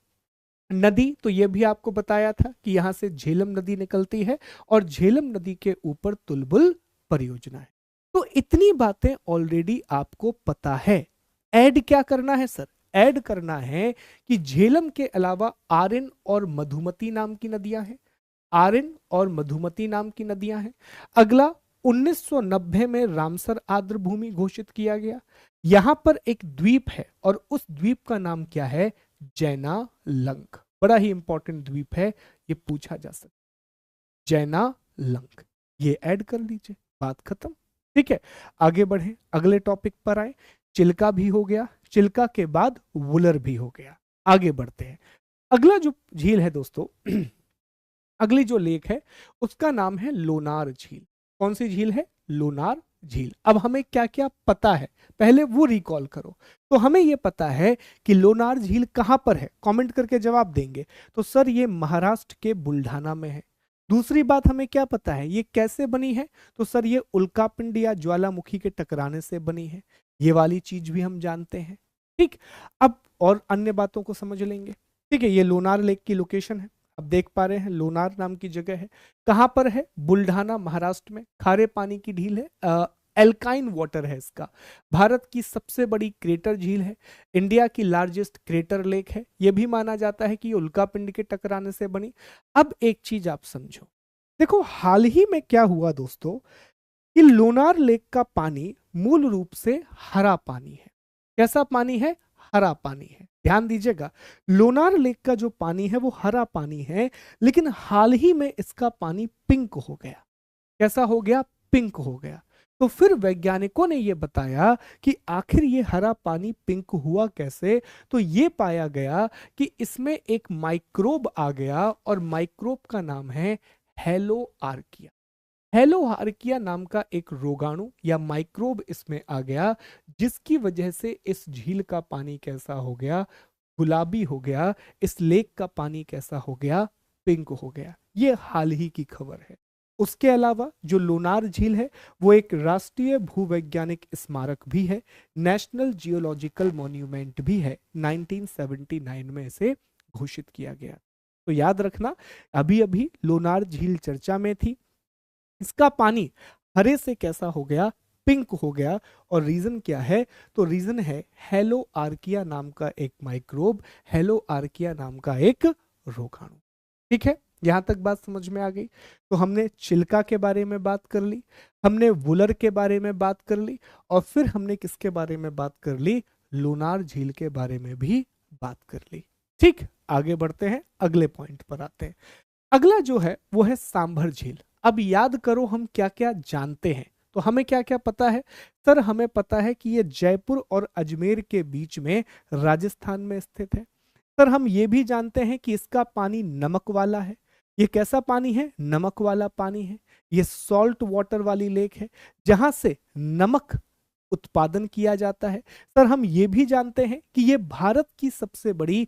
नदी तो यह भी आपको बताया था कि यहां से झेलम नदी निकलती है और झेलम नदी के ऊपर तुलबुल परियोजना है। तो इतनी बातें ऑलरेडी आपको पता है। ऐड क्या करना है सर? ऐड करना है कि झेलम के अलावा आरिन और मधुमती नाम की नदियां हैं, आरिन और मधुमती नाम की नदियां हैं। अगला, 1990 में रामसर आर्द्र भूमि घोषित किया गया। यहां पर एक द्वीप है और उस द्वीप का नाम क्या है? जैना लंक। बड़ा ही इंपॉर्टेंट द्वीप है, ये पूछा जा सकता है, जैना लंक। ये ऐड कर लीजिए, बात खत्म। ठीक है, आगे बढ़े, अगले टॉपिक पर आए। चिल्का भी हो गया, चिल्का के बाद वुलर भी हो गया। आगे बढ़ते हैं। अगला जो झील है दोस्तों अगली जो लेक है उसका नाम है लोनार झील। कौन सी झील है? लोनार झील। अब हमें क्या क्या पता है पहले वो रिकॉल करो। तो हमें ये पता है कि लोनार झील कहां पर है, कमेंट करके जवाब देंगे। तो सर ये महाराष्ट्र के बुल्ढाना में है। दूसरी बात हमें क्या पता है, ये कैसे बनी है? तो सर ये उल्कापिंड या ज्वालामुखी के टकराने से बनी है। ये वाली चीज भी हम जानते हैं। ठीक, अब और अन्य बातों को समझ लेंगे। ठीक है, ये लोनार लेक की लोकेशन है, अब देख पा रहे हैं लोनार नाम की जगह है। कहां पर है? बुल्ढाना महाराष्ट्र में। खारे पानी की झील है, एल्काइन वाटर है इसका। भारत की सबसे बड़ी क्रेटर झील है, इंडिया की लार्जेस्ट क्रेटर लेक है। यह भी माना जाता है कि ये उल्कापिंड के टकराने से बनी। अब एक चीज आप समझो, देखो हाल ही में क्या हुआ दोस्तों कि लोनार लेक का पानी मूल रूप से हरा पानी है। कैसा पानी है? हरा पानी है। ध्यान दीजिएगा, लोनार लेक का जो पानी है वो हरा पानी है, लेकिन हाल ही में इसका पानी पिंक हो गया। कैसा हो गया? पिंक हो गया। तो फिर वैज्ञानिकों ने यह बताया कि आखिर ये हरा पानी पिंक हुआ कैसे। तो ये पाया गया कि इसमें एक माइक्रोब आ गया और माइक्रोब का नाम है हेलो आर्किया। हेलो आर्किया नाम का एक रोगाणु या माइक्रोब इसमें आ गया, जिसकी वजह से इस झील का पानी कैसा हो गया? गुलाबी हो गया, इस लेक का पानी कैसा हो गया, पिंक हो गया। ये हाल ही की खबर है। उसके अलावा जो लोनार झील है वो एक राष्ट्रीय भूवैज्ञानिक स्मारक भी है, नेशनल जियोलॉजिकल मॉन्यूमेंट भी है, 1979 में इसे घोषित किया गया। तो याद रखना, अभी अभी लोनार झील चर्चा में थी, इसका पानी हरे से कैसा हो गया, पिंक हो गया। और रीजन क्या है, तो रीजन है हेलो आर्किया नाम का एक माइक्रोब, हेलो आर्किया नाम का एक रोगाणु। ठीक है, यहां तक बात समझ में आ गई। तो हमने चिल्का के बारे में बात कर ली, हमने वुलर के बारे में बात कर ली, और फिर हमने किसके बारे में बात कर ली, लोनार झील के बारे में भी बात कर ली। ठीक, आगे बढ़ते हैं, अगले पॉइंट पर आते हैं। अगला जो है वो है सांभर झील। अब याद करो हम क्या क्या जानते हैं, तो हमें क्या क्या पता है। सर हमें पता है कि ये जयपुर और अजमेर के बीच में राजस्थान में स्थित है। सर हम ये भी जानते हैं कि इसका पानी नमक वाला है। ये कैसा पानी है, नमक वाला पानी है। ये सॉल्ट वाटर वाली लेक है जहां से नमक उत्पादन किया जाता है। सर हम ये भी जानते हैं कि ये भारत की सबसे बड़ी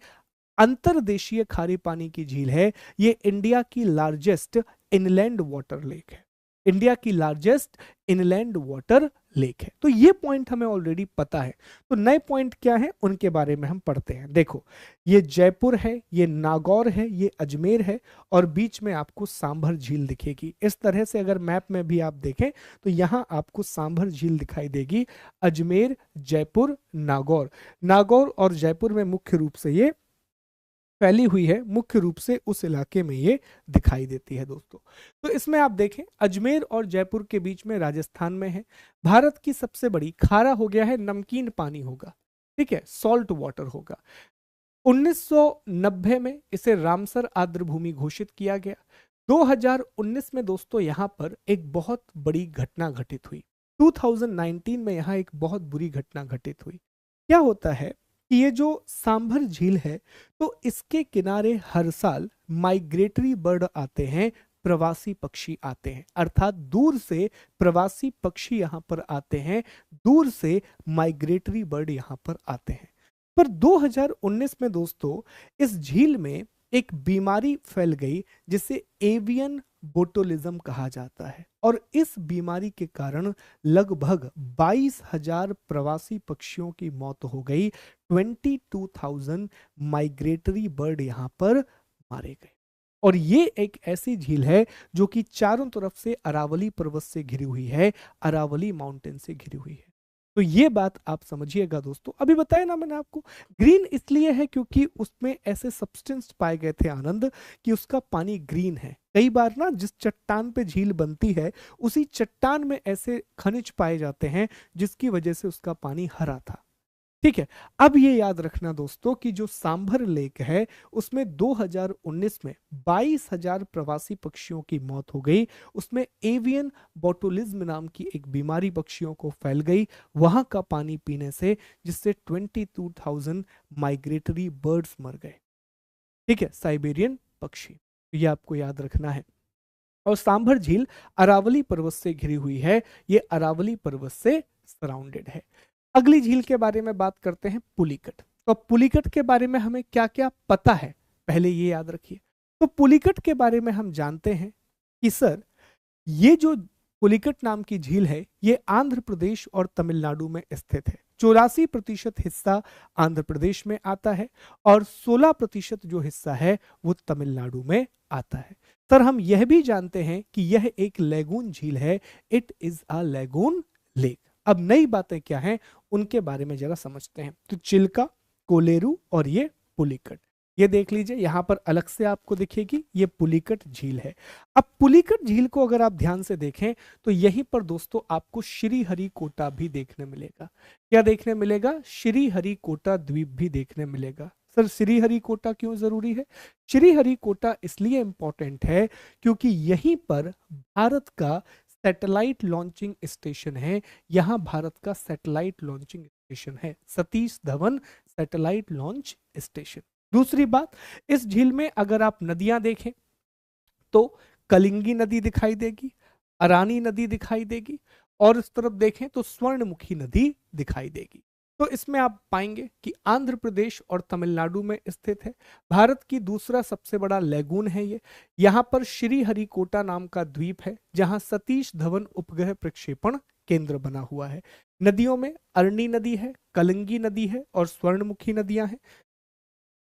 अंतर्देशीय खारे पानी की झील है। ये इंडिया की लार्जेस्ट इनलैंड वाटर लेक है, इंडिया की लार्जेस्ट इनलैंड वाटर लेक है। तो ये पॉइंट हमें ऑलरेडी पता है। तो नए पॉइंट क्या है उनके बारे में हम पढ़ते हैं। देखो, ये जयपुर है, ये नागौर है, ये अजमेर है, और बीच में आपको सांभर झील दिखेगी। इस तरह से अगर मैप में भी आप देखें तो यहां आपको सांभर झील दिखाई देगी। अजमेर, जयपुर, नागौर। नागौर और जयपुर में मुख्य रूप से ये फैली हुई है, मुख्य रूप से उस इलाके में ये दिखाई देती है दोस्तों। तो इसमें आप देखें, अजमेर और जयपुर के बीच में राजस्थान में है। भारत की सबसे बड़ी, खारा हो गया है, नमकीन पानी होगा, ठीक है, सॉल्ट वाटर होगा। 1990 में इसे रामसर आर्द्र भूमि घोषित किया गया। 2019 में दोस्तों यहां पर एक बहुत बड़ी घटना घटित हुई। 2019 में यहां एक बहुत बुरी घटना घटित हुई। क्या होता है कि ये जो सांभर झील है, तो इसके किनारे हर साल माइग्रेटरी बर्ड आते हैं, प्रवासी पक्षी आते हैं, अर्थात दूर से प्रवासी पक्षी यहां पर आते हैं, दूर से माइग्रेटरी बर्ड यहां पर आते हैं। पर 2019 में दोस्तों इस झील में एक बीमारी फैल गई जिसे एवियन बोटुलिज्म कहा जाता है, और इस बीमारी के कारण लगभग 22,000 प्रवासी पक्षियों की मौत हो गई। 22,000 माइग्रेटरी बर्ड यहां पर मारे गए। और ये एक ऐसी झील है जो कि चारों तरफ से अरावली पर्वत से घिरी हुई है, अरावली माउंटेन से घिरी हुई है। तो ये बात आप समझिएगा दोस्तों। अभी बताया ना मैंने आपको, ग्रीन इसलिए है क्योंकि उसमें ऐसे सब्सटेंस पाए गए थे आनंद कि उसका पानी ग्रीन है। कई बार ना जिस चट्टान पे झील बनती है उसी चट्टान में ऐसे खनिज पाए जाते हैं जिसकी वजह से उसका पानी हरा था। ठीक है, अब ये याद रखना दोस्तों कि जो सांभर लेक है उसमें 2019 में 22,000 प्रवासी पक्षियों की मौत हो गई। उसमें एवियन बोटुलिज्म नाम की एक बीमारी पक्षियों को फैल गई वहां का पानी पीने से, जिससे 22,000 माइग्रेटरी बर्ड्स मर गए। ठीक है, साइबेरियन पक्षी, ये आपको याद रखना है। और सांभर झील अरावली पर्वत से घिरी हुई है, ये अरावली पर्वत से सराउंडेड है। अगली झील के बारे में बात करते हैं, पुलिकट। तो पुलिकट के बारे में हमें क्या क्या पता है पहले ये याद रखिए। तो पुलिकट के बारे में हम जानते हैं कि सर ये जो पुलिकट नाम की झील है ये आंध्र प्रदेश और तमिलनाडु में स्थित है। 84% हिस्सा आंध्र प्रदेश में आता है और 16% जो हिस्सा है वो तमिलनाडु में आता है। सर हम यह भी जानते हैं कि यह एक लैगून झील है, it is a lagoon lake. अब नई बातें क्या हैं उनके बारे में जरा समझते हैं। तो चिल्का, कोलेरू और ये पुलिकट, ये देख लीजिए यहां पर अलग से आपको दिखेगी, ये पुलिकट झील है। अब पुलिकट झील को अगर आप ध्यान से देखें तो यहीं पर दोस्तों आपको श्रीहरिकोटा भी देखने मिलेगा। क्या देखने मिलेगा? श्रीहरिकोटा द्वीप भी देखने मिलेगा। सर श्रीहरिकोटा क्यों जरूरी है? श्रीहरिकोटा इसलिए इंपॉर्टेंट है क्योंकि यहीं पर भारत का सैटेलाइट लॉन्चिंग स्टेशन है। यहां भारत का सैटेलाइट लॉन्चिंग स्टेशन है, Satish Dhawan satellite launch station. दूसरी बात, इस झील में अगर आप नदियां देखें तो कलिंगी नदी दिखाई देगी, अरानी नदी दिखाई देगी, और इस तरफ देखें तो स्वर्णमुखी नदी दिखाई देगी। तो इसमें आप पाएंगे कि आंध्र प्रदेश और तमिलनाडु में स्थित है। भारत की दूसरा सबसे बड़ा लैगून है ये। यहाँ पर श्रीहरिकोटा नाम का द्वीप है जहाँ सतीश धवन उपग्रह प्रक्षेपण केंद्र बना हुआ है। नदियों में अरनी नदी है, कलिंगी नदी है और स्वर्णमुखी नदियां हैं।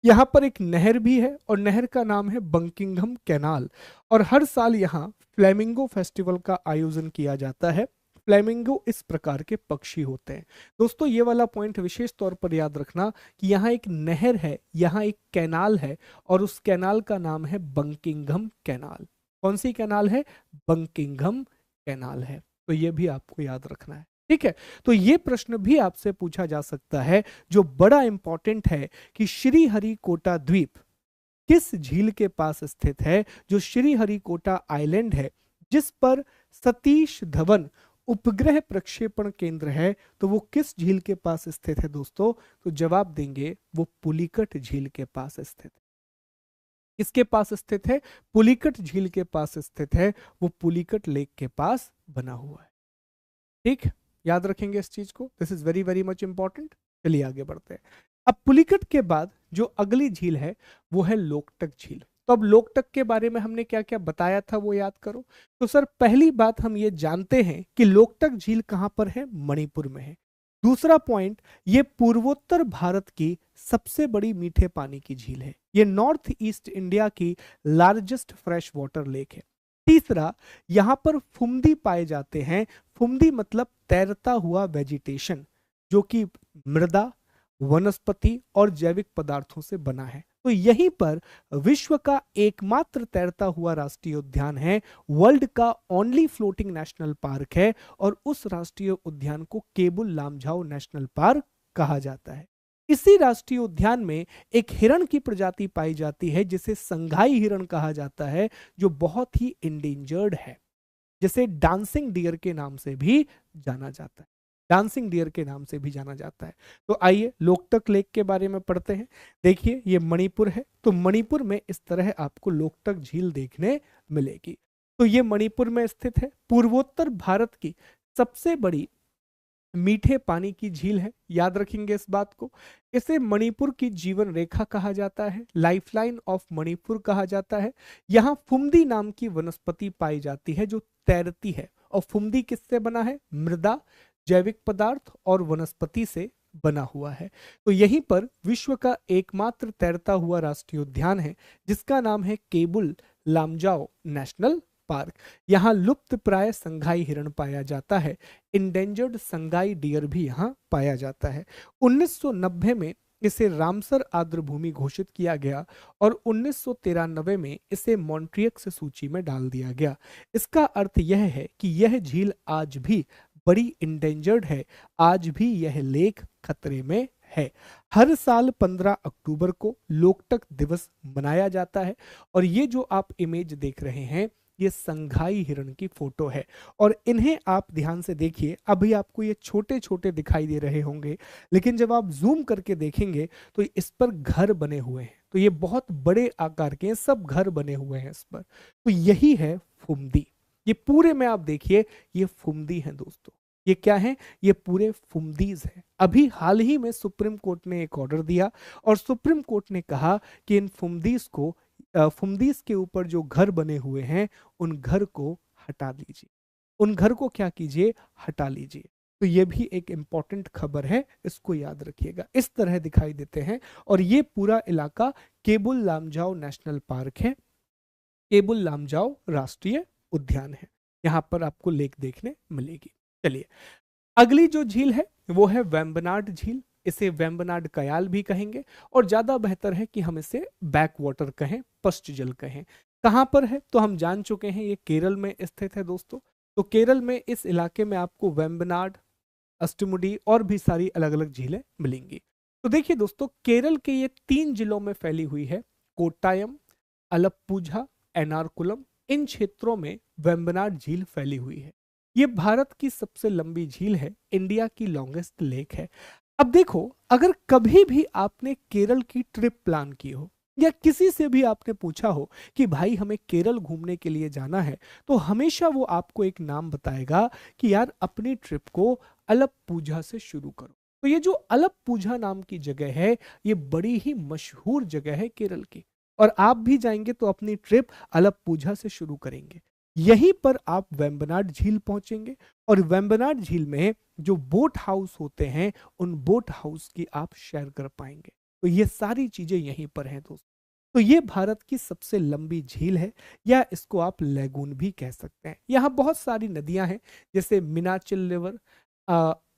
यहाँ पर एक नहर भी है और नहर का नाम है बंकिंघम कैनाल। और हर साल यहाँ फ्लेमिंगो फेस्टिवल का आयोजन किया जाता है। फ्लेमिंगो इस प्रकार के पक्षी होते हैं। दोस्तों ये वाला पॉइंट विशेष तौर पर याद रखना कि यहाँ एक नहर है, यहाँ एक कैनाल है और उस कैनाल का नाम है बंकिंघम कैनाल। कौन सी कैनाल है? बंकिंघम कैनाल है। तो ये भी आपको याद रखना है, ठीक है। तो ये प्रश्न भी आपसे पूछा जा सकता है जो बड़ा इंपॉर्टेंट है कि श्रीहरिकोटा द्वीप किस झील के पास स्थित है। जो श्रीहरिकोटा आइलैंड है जिस पर सतीश धवन उपग्रह प्रक्षेपण केंद्र है, तो वो किस झील के पास स्थित है दोस्तों? तो जवाब देंगे वो पुलिकट झील के पास स्थित है। किसके पास स्थित है? पुलिकट झील के पास स्थित है। वो पुलिकट लेक के पास बना हुआ है, ठीक। याद रखेंगे इस चीज को, this is very very much important. चलिए आगे बढ़ते हैं। अब पुलिकट के बाद जो अगली झील है वो है लोकटक झील। तो अब लोकटक के बारे में हमने क्या क्या बताया था वो याद करो। तो सर पहली बात हम ये जानते हैं कि लोकटक झील कहां पर है? मणिपुर में है। दूसरा पॉइंट, ये पूर्वोत्तर भारत की सबसे बड़ी मीठे पानी की झील है। ये नॉर्थ ईस्ट इंडिया की लार्जेस्ट फ्रेश वाटर लेक है। तीसरा, यहां पर फुमदी पाए जाते हैं। फुमदी मतलब तैरता हुआ वेजिटेशन जो कि मृदा, वनस्पति और जैविक पदार्थों से बना है। तो यहीं पर विश्व का एकमात्र तैरता हुआ राष्ट्रीय उद्यान है, वर्ल्ड का ओनली फ्लोटिंग नेशनल पार्क है और उस राष्ट्रीय उद्यान को केबुल लामझाओ नेशनल पार्क कहा जाता है। इसी राष्ट्रीय उद्यान में एक हिरण की प्रजाति पाई जाती है जिसे संघाई हिरण कहा जाता है, जो बहुत ही इंडेंजर्ड है, जिसे डांसिंग डियर के नाम से भी जाना जाता है। डांसिंग डियर के नाम से भी जाना जाता है। तो आइए लोकटक लेक के बारे में पढ़ते हैं। देखिए ये मणिपुर है, तो मणिपुर में इस तरह आपको लोकटक झील देखने मिलेगी। तो ये मणिपुर में स्थित है, पूर्वोत्तर भारत की सबसे बड़ी मीठे पानी की झील है। याद रखेंगे इस बात को। इसे मणिपुर की जीवन रेखा कहा जाता है, लाइफलाइन ऑफ मणिपुर कहा जाता है। यहाँ फुमदी नाम की वनस्पति पाई जाती है जो तैरती है। और फुमदी किससे बना है? मृदा, जैविक पदार्थ और वनस्पति से बना हुआ है। तो यहीं पर विश्व का एकमात्र तैरता हुआ राष्ट्रीय उद्यान है जिसका नाम है केबुल लामजाओ नेशनल पार्क। यहाँ लुप्त प्राय संघाई हिरण पाया जाता है। इंडेंजर्ड संघाई डियर भी यहाँ पाया जाता है। 1990 में इसे रामसर आर्द्र भूमि घोषित किया गया और 1993 में इसे मॉन्ट्रियक्स सूची में डाल दिया गया। इसका अर्थ यह है कि यह झील आज भी बड़ी इंडेंजर्ड है, आज भी यह लेक खतरे में है। हर साल 15 अक्टूबर को लोकटक दिवस मनाया जाता है और ये जो आप इमेज देख रहे हैं ये संघाई हिरण की फोटो है। और इन्हें आप ध्यान से देखिए, अभी आपको ये छोटे छोटे दिखाई दे रहे होंगे, लेकिन जब आप जूम करके देखेंगे तो इस पर घर बने हुए हैं। तो ये बहुत बड़े आकार के हैं, सब घर बने हुए हैं इस पर। तो यही है फुमदी। ये पूरे में आप देखिए ये फुमदी है दोस्तों। ये क्या है? ये पूरे फुमदीज है। अभी हाल ही में सुप्रीम कोर्ट ने एक ऑर्डर दिया और सुप्रीम कोर्ट ने कहा कि इन फुमदीज के ऊपर जो घर बने हुए हैं उन घर को हटा दीजिए। उन घर को क्या कीजिए? हटा लीजिए। तो ये भी एक इंपॉर्टेंट खबर है, इसको याद रखिएगा। इस तरह दिखाई देते हैं और ये पूरा इलाका केबुल लामजाओ नेशनल पार्क है, केबुल लामजाओ राष्ट्रीय उद्यान है। यहां पर आपको लेक देखने मिलेगी। चलिए अगली जो झील है वो है वेम्बनाड झील। इसे वेम्बनाड कयाल भी कहेंगे और ज्यादा बेहतर है कि हम इसे बैक वाटर कहें, पश्च जल कहें। कहां पर है? तो हम जान चुके हैं ये केरल में स्थित है दोस्तों। तो केरल में इस इलाके में आपको वेम्बनाड, अष्टमुडी और भी सारी अलग अलग झीलें मिलेंगी। तो देखिए दोस्तों, केरल के ये 3 जिलों में फैली हुई है, कोट्टायम, अलप्पुझा, एर्नाकुलम। इन क्षेत्रों में वेम्बनाड झील फैली हुई है। ये भारत की सबसे लंबी झील है, इंडिया की लॉन्गेस्ट लेक है। अब देखो, अगर कभी भी आपने केरल की ट्रिप प्लान की हो या किसी से भी आपने पूछा हो कि भाई हमें केरल घूमने के लिए जाना है, तो हमेशा वो आपको एक नाम बताएगा कि यार अपनी ट्रिप को अलप्पुझा से शुरू करो। तो ये जो अलप्पुझा नाम की जगह है, ये बड़ी ही मशहूर जगह है केरल की, और आप भी जाएंगे तो अपनी ट्रिप अलप्पुझा से शुरू करेंगे। यहीं पर आप वेम्बनाड झील पहुंचेंगे, और वेम्बनाड झील में जो बोट हाउस होते हैं, उन बोट हाउस की आप शेयर कर पाएंगे। तो ये सारी चीजें यहीं पर हैं दोस्तों। तो ये भारत की सबसे लंबी झील है, या इसको आप लेगून भी कह सकते हैं। यहाँ बहुत सारी नदियां हैं, जैसे मीनाचिल रिवर,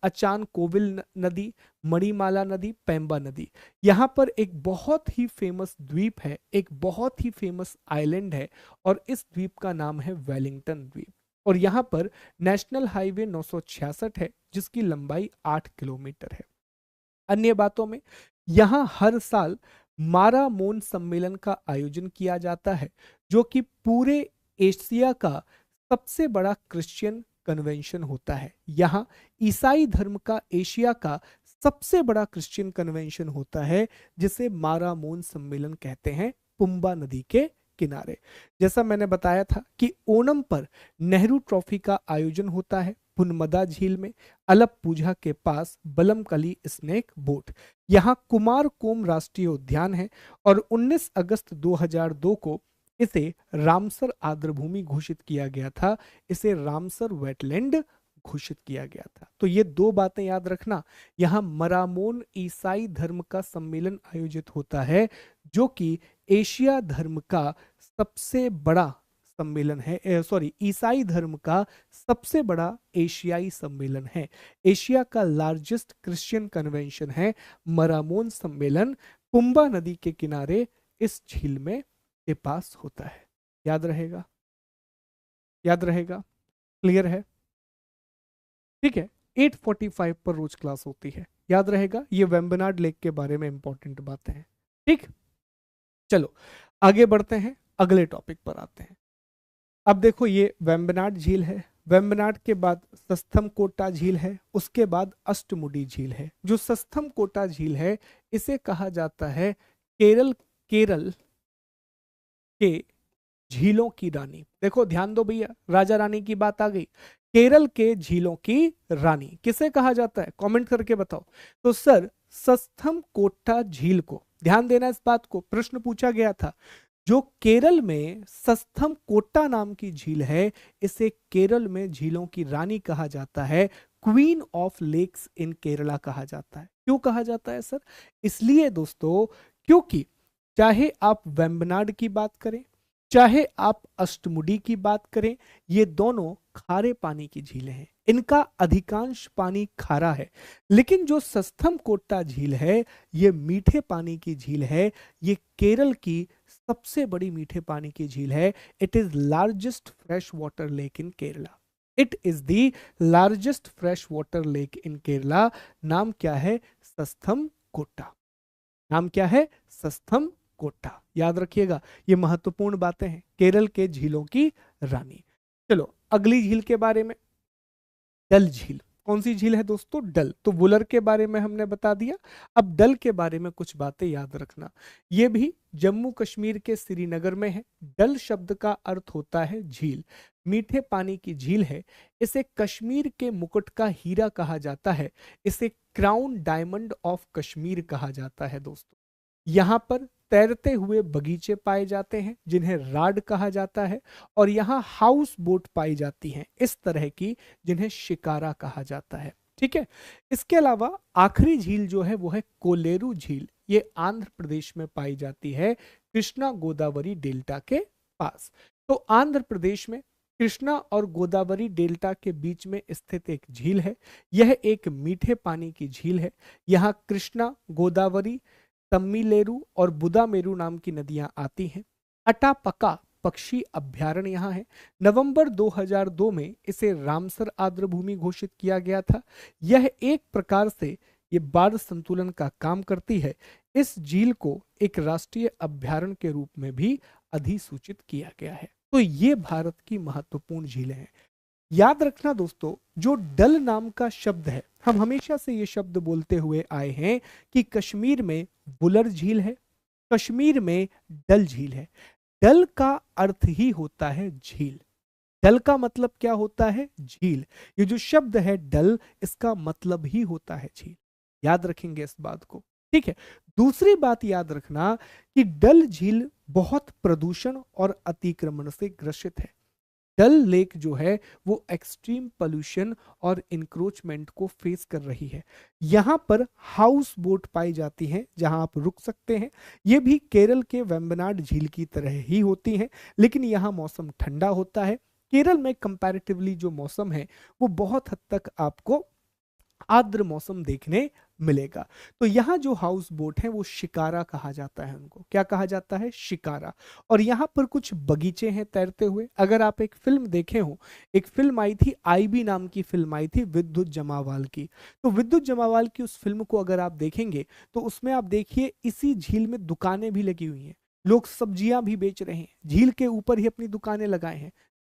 अचान कोविल नदी, मणिमाला नदी, पेंबा नदी। यहाँ पर एक बहुत ही फेमस द्वीप है, एक बहुत ही फेमस आइलैंड है, और इस द्वीप का नाम है वेलिंगटन द्वीप। और यहाँ पर नेशनल हाईवे 966 है, जिसकी लंबाई 8 किलोमीटर है। अन्य बातों में, यहाँ हर साल मारामोन सम्मेलन का आयोजन किया जाता है, जो कि पूरे एशिया का सबसे बड़ा क्रिश्चियन कन्वेंशन होता है। यहाँ ईसाई धर्म का एशिया का सबसे बड़ा क्रिश्चियन कन्वेंशन होता है, जिसे मारामोन सम्मेलन कहते हैं, पुम्बा नदी के किनारे। जैसा मैंने बताया था कि ओणम पर नेहरू ट्रॉफी का आयोजन होता है पुनमदा झील में, अलप्पुझा के पास बलमकली स्नेक बोट। यहाँ कुमारकोम राष्ट्रीय उद्यान है, और 19 अगस्त 2002 को इसे रामसर आर्द्रभूमि घोषित किया गया था, इसे रामसर वेटलैंड घोषित किया गया था। तो ये दो बातें याद रखना। यहाँ मरामोन ईसाई धर्म का सम्मेलन आयोजित होता है, जो कि एशिया धर्म का सबसे बड़ा सम्मेलन है, सॉरी, ईसाई धर्म का सबसे बड़ा एशियाई सम्मेलन है। एशिया का लार्जेस्ट क्रिश्चियन कन्वेंशन है मरामोन सम्मेलन, पुम्बा नदी के किनारे इस झील में के पास होता है। याद रहेगा, याद रहेगा, क्लियर है? ठीक है, 8:45 पर रोज क्लास होती है, याद रहेगा। ये वेम्बनाड लेक के बारे में इंपॉर्टेंट बातें हैं। ठीक, चलो आगे बढ़ते हैं, अगले टॉपिक पर आते हैं। अब देखो, ये वेम्बनाड झील है, वेम्बनाड के बाद सस्थमकोटा झील है, उसके बाद अष्टमुडी झील है। जो सस्थमकोटा झील है, इसे कहा जाता है केरल केरल के झीलों की रानी। देखो ध्यान दो भैया, राजा रानी की बात आ गई। केरल के झीलों की रानी किसे कहा जाता है, कमेंट करके बताओ। तो सर, सस्थमकोटा झील को, ध्यान देना इस बात को, प्रश्न पूछा गया था। जो केरल में सस्थमकोटा नाम की झील है, इसे केरल में झीलों की रानी कहा जाता है, क्वीन ऑफ लेक्स इन केरला कहा जाता है। क्यों कहा जाता है सर? इसलिए दोस्तों, क्योंकि चाहे आप वेम्बनाड की बात करें, चाहे आप अष्टमुडी की बात करें, ये दोनों खारे पानी की झीलें हैं, इनका अधिकांश पानी खारा है। लेकिन जो सस्थमकोटा झील है, ये मीठे पानी की झील है, ये केरल की सबसे बड़ी मीठे पानी की झील है। It is largest fresh water lake in Kerala. It is the largest fresh water lake in Kerala. नाम क्या है? सस्थमकोटा। नाम क्या है? सस्थमकोटा। याद रखिएगा, ये महत्वपूर्ण बातें हैं, केरल के झीलों की रानी। चलो अगली झील के बारे में, डल झील। कौन सी झील है दोस्तों? डल। तो वुलर के बारे में हमने बता दिया, अब डल के बारे में कुछ बातें याद रखना। ये भी जम्मू कश्मीर के श्रीनगर में है। डल शब्द का अर्थ होता है झील, मीठे पानी की झील है। इसे कश्मीर के मुकुट का हीरा कहा जाता है, इसे क्राउन डायमंड ऑफ कश्मीर कहा जाता है दोस्तों। यहाँ पर तैरते हुए बगीचे पाए जाते हैं, जिन्हें राड कहा जाता है, और यहाँ हाउस बोट पाई जाती हैं इस तरह की, जिन्हें शिकारा कहा जाता है। ठीक है, इसके अलावा आखिरी झील जो है वो है कोलेरू झील। ये आंध्र प्रदेश में पाई जाती है, कृष्णा गोदावरी डेल्टा के पास। तो आंध्र प्रदेश में कृष्णा और गोदावरी डेल्टा के बीच में स्थित एक झील है। यह एक मीठे पानी की झील है। यहाँ कृष्णा, गोदावरी, तमिलेरु और बुदामेरु नाम की नदियां आती हैं। अटापका पक्षी अभ्यारण्य यहाँ है। नवंबर 2002 में इसे रामसर आर्द्रभूमि घोषित किया गया था। यह एक प्रकार से ये बाढ़ संतुलन का काम करती है। इस झील को एक राष्ट्रीय अभ्यारण्य के रूप में भी अधिसूचित किया गया है। तो ये भारत की महत्वपूर्ण झीलें हैं। याद रखना दोस्तों, जो डल नाम का शब्द है, हम हमेशा से ये शब्द बोलते हुए आए हैं कि कश्मीर में वुलर झील है, कश्मीर में डल झील है। डल का अर्थ ही होता है झील। डल का मतलब क्या होता है? झील। ये जो शब्द है डल, इसका मतलब ही होता है झील। याद रखेंगे इस बात को, ठीक है। दूसरी बात याद रखना कि डल झील बहुत प्रदूषण और अतिक्रमण से ग्रसित है। डल लेक जो है वो एक्सट्रीम पोल्यूशन और इंक्रोचमेंट को फेस कर रही है। यहां पर हाउस बोट पाई जाती हैं जहां आप रुक सकते हैं। ये भी केरल के वेम्बनाड झील की तरह ही होती हैं, लेकिन यहाँ मौसम ठंडा होता है। केरल में कंपैरेटिवली जो मौसम है वो बहुत हद तक आपको आर्द्र मौसम देखने मिलेगा। तो यहाँ जो हाउस बोट है वो शिकारा कहा जाता है, उनको क्या कहा जाता है, शिकारा। और यहाँ पर कुछ बगीचे हैं तैरते हुए। अगर आप एक फिल्म देखे हो, एक फिल्म आई थी आईबी नाम की फिल्म आई थी विद्युत जमावाल की। तो विद्युत जमावाल की उस फिल्म को अगर आप देखेंगे तो उसमें आप देखिए इसी झील में दुकानें भी लगी हुई हैं, लोग सब्जियां भी बेच रहे हैं, झील के ऊपर ही अपनी दुकानें लगाए हैं,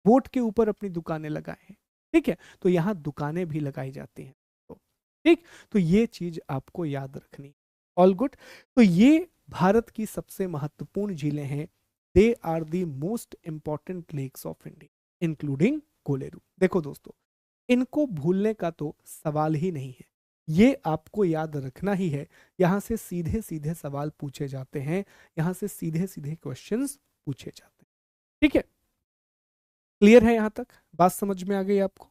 बोट के ऊपर अपनी दुकानें लगाए हैं, ठीक है। तो यहाँ दुकानें भी लगाई जाती हैं, ठीक। तो ये चीज आपको याद रखनी, ऑल गुड। तो ये भारत की सबसे महत्वपूर्ण झीलें हैं। They are the most important lakes of India including Kolleru. देखो दोस्तों, इनको भूलने का तो सवाल ही नहीं है, ये आपको याद रखना ही है। यहां से सीधे सीधे सवाल पूछे जाते हैं, यहां से सीधे सीधे क्वेश्चंस पूछे जाते हैं, ठीक है। क्लियर है, यहां तक बात समझ में आ गई आपको,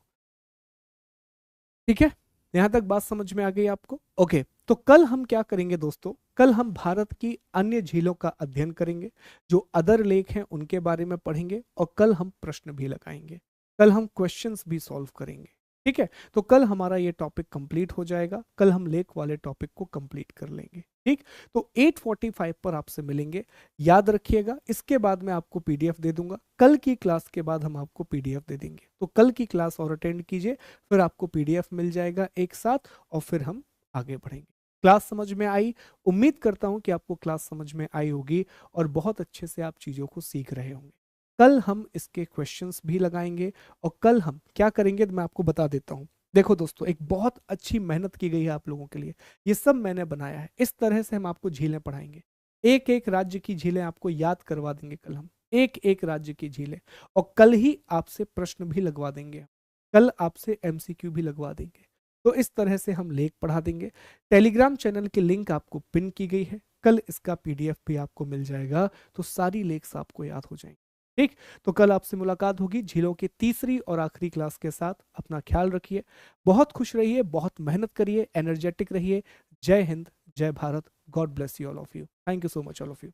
ठीक है। यहां तक बात समझ में आ गई आपको, ओके। तो कल हम क्या करेंगे दोस्तों, कल हम भारत की अन्य झीलों का अध्ययन करेंगे, जो अदर लेक हैं उनके बारे में पढ़ेंगे, और कल हम प्रश्न भी लगाएंगे, कल हम क्वेश्चंस भी सॉल्व करेंगे, ठीक है। तो कल हमारा ये टॉपिक कंप्लीट हो जाएगा, कल हम लेक वाले टॉपिक को कंप्लीट कर लेंगे, ठीक। तो 8:45 पर आपसे मिलेंगे, याद रखिएगा। इसके बाद मैं आपको पीडीएफ दे दूंगा, कल की क्लास के बाद हम आपको पीडीएफ दे देंगे। तो कल की क्लास और अटेंड कीजिए, फिर आपको पीडीएफ मिल जाएगा एक साथ, और फिर हम आगे बढ़ेंगे। क्लास समझ में आई? उम्मीद करता हूं कि आपको क्लास समझ में आई होगी और बहुत अच्छे से आप चीजों को सीख रहे होंगे। कल हम इसके क्वेश्चंस भी लगाएंगे, और कल हम क्या करेंगे तो मैं आपको बता देता हूं। देखो दोस्तों, एक बहुत अच्छी मेहनत की गई है आप लोगों के लिए, ये सब मैंने बनाया है। इस तरह से हम आपको झीलें पढ़ाएंगे, एक एक राज्य की झीलें आपको याद करवा देंगे कल हम, एक एक राज्य की झीलें। और कल ही आपसे प्रश्न भी लगवा देंगे, कल आपसे एमसीक्यू भी लगवा देंगे। तो इस तरह से हम लेख पढ़ा देंगे। टेलीग्राम चैनल की लिंक आपको पिन की गई है, कल इसका पीडीएफ भी आपको मिल जाएगा, तो सारी लेक्स आपको याद हो जाएंगी, ठीक। तो कल आपसे मुलाकात होगी झीलों की तीसरी और आखिरी क्लास के साथ। अपना ख्याल रखिए, बहुत खुश रहिए, बहुत मेहनत करिए, एनर्जेटिक रहिए। जय हिंद, जय Bharat, God bless you all of you. Thank you so much all of you.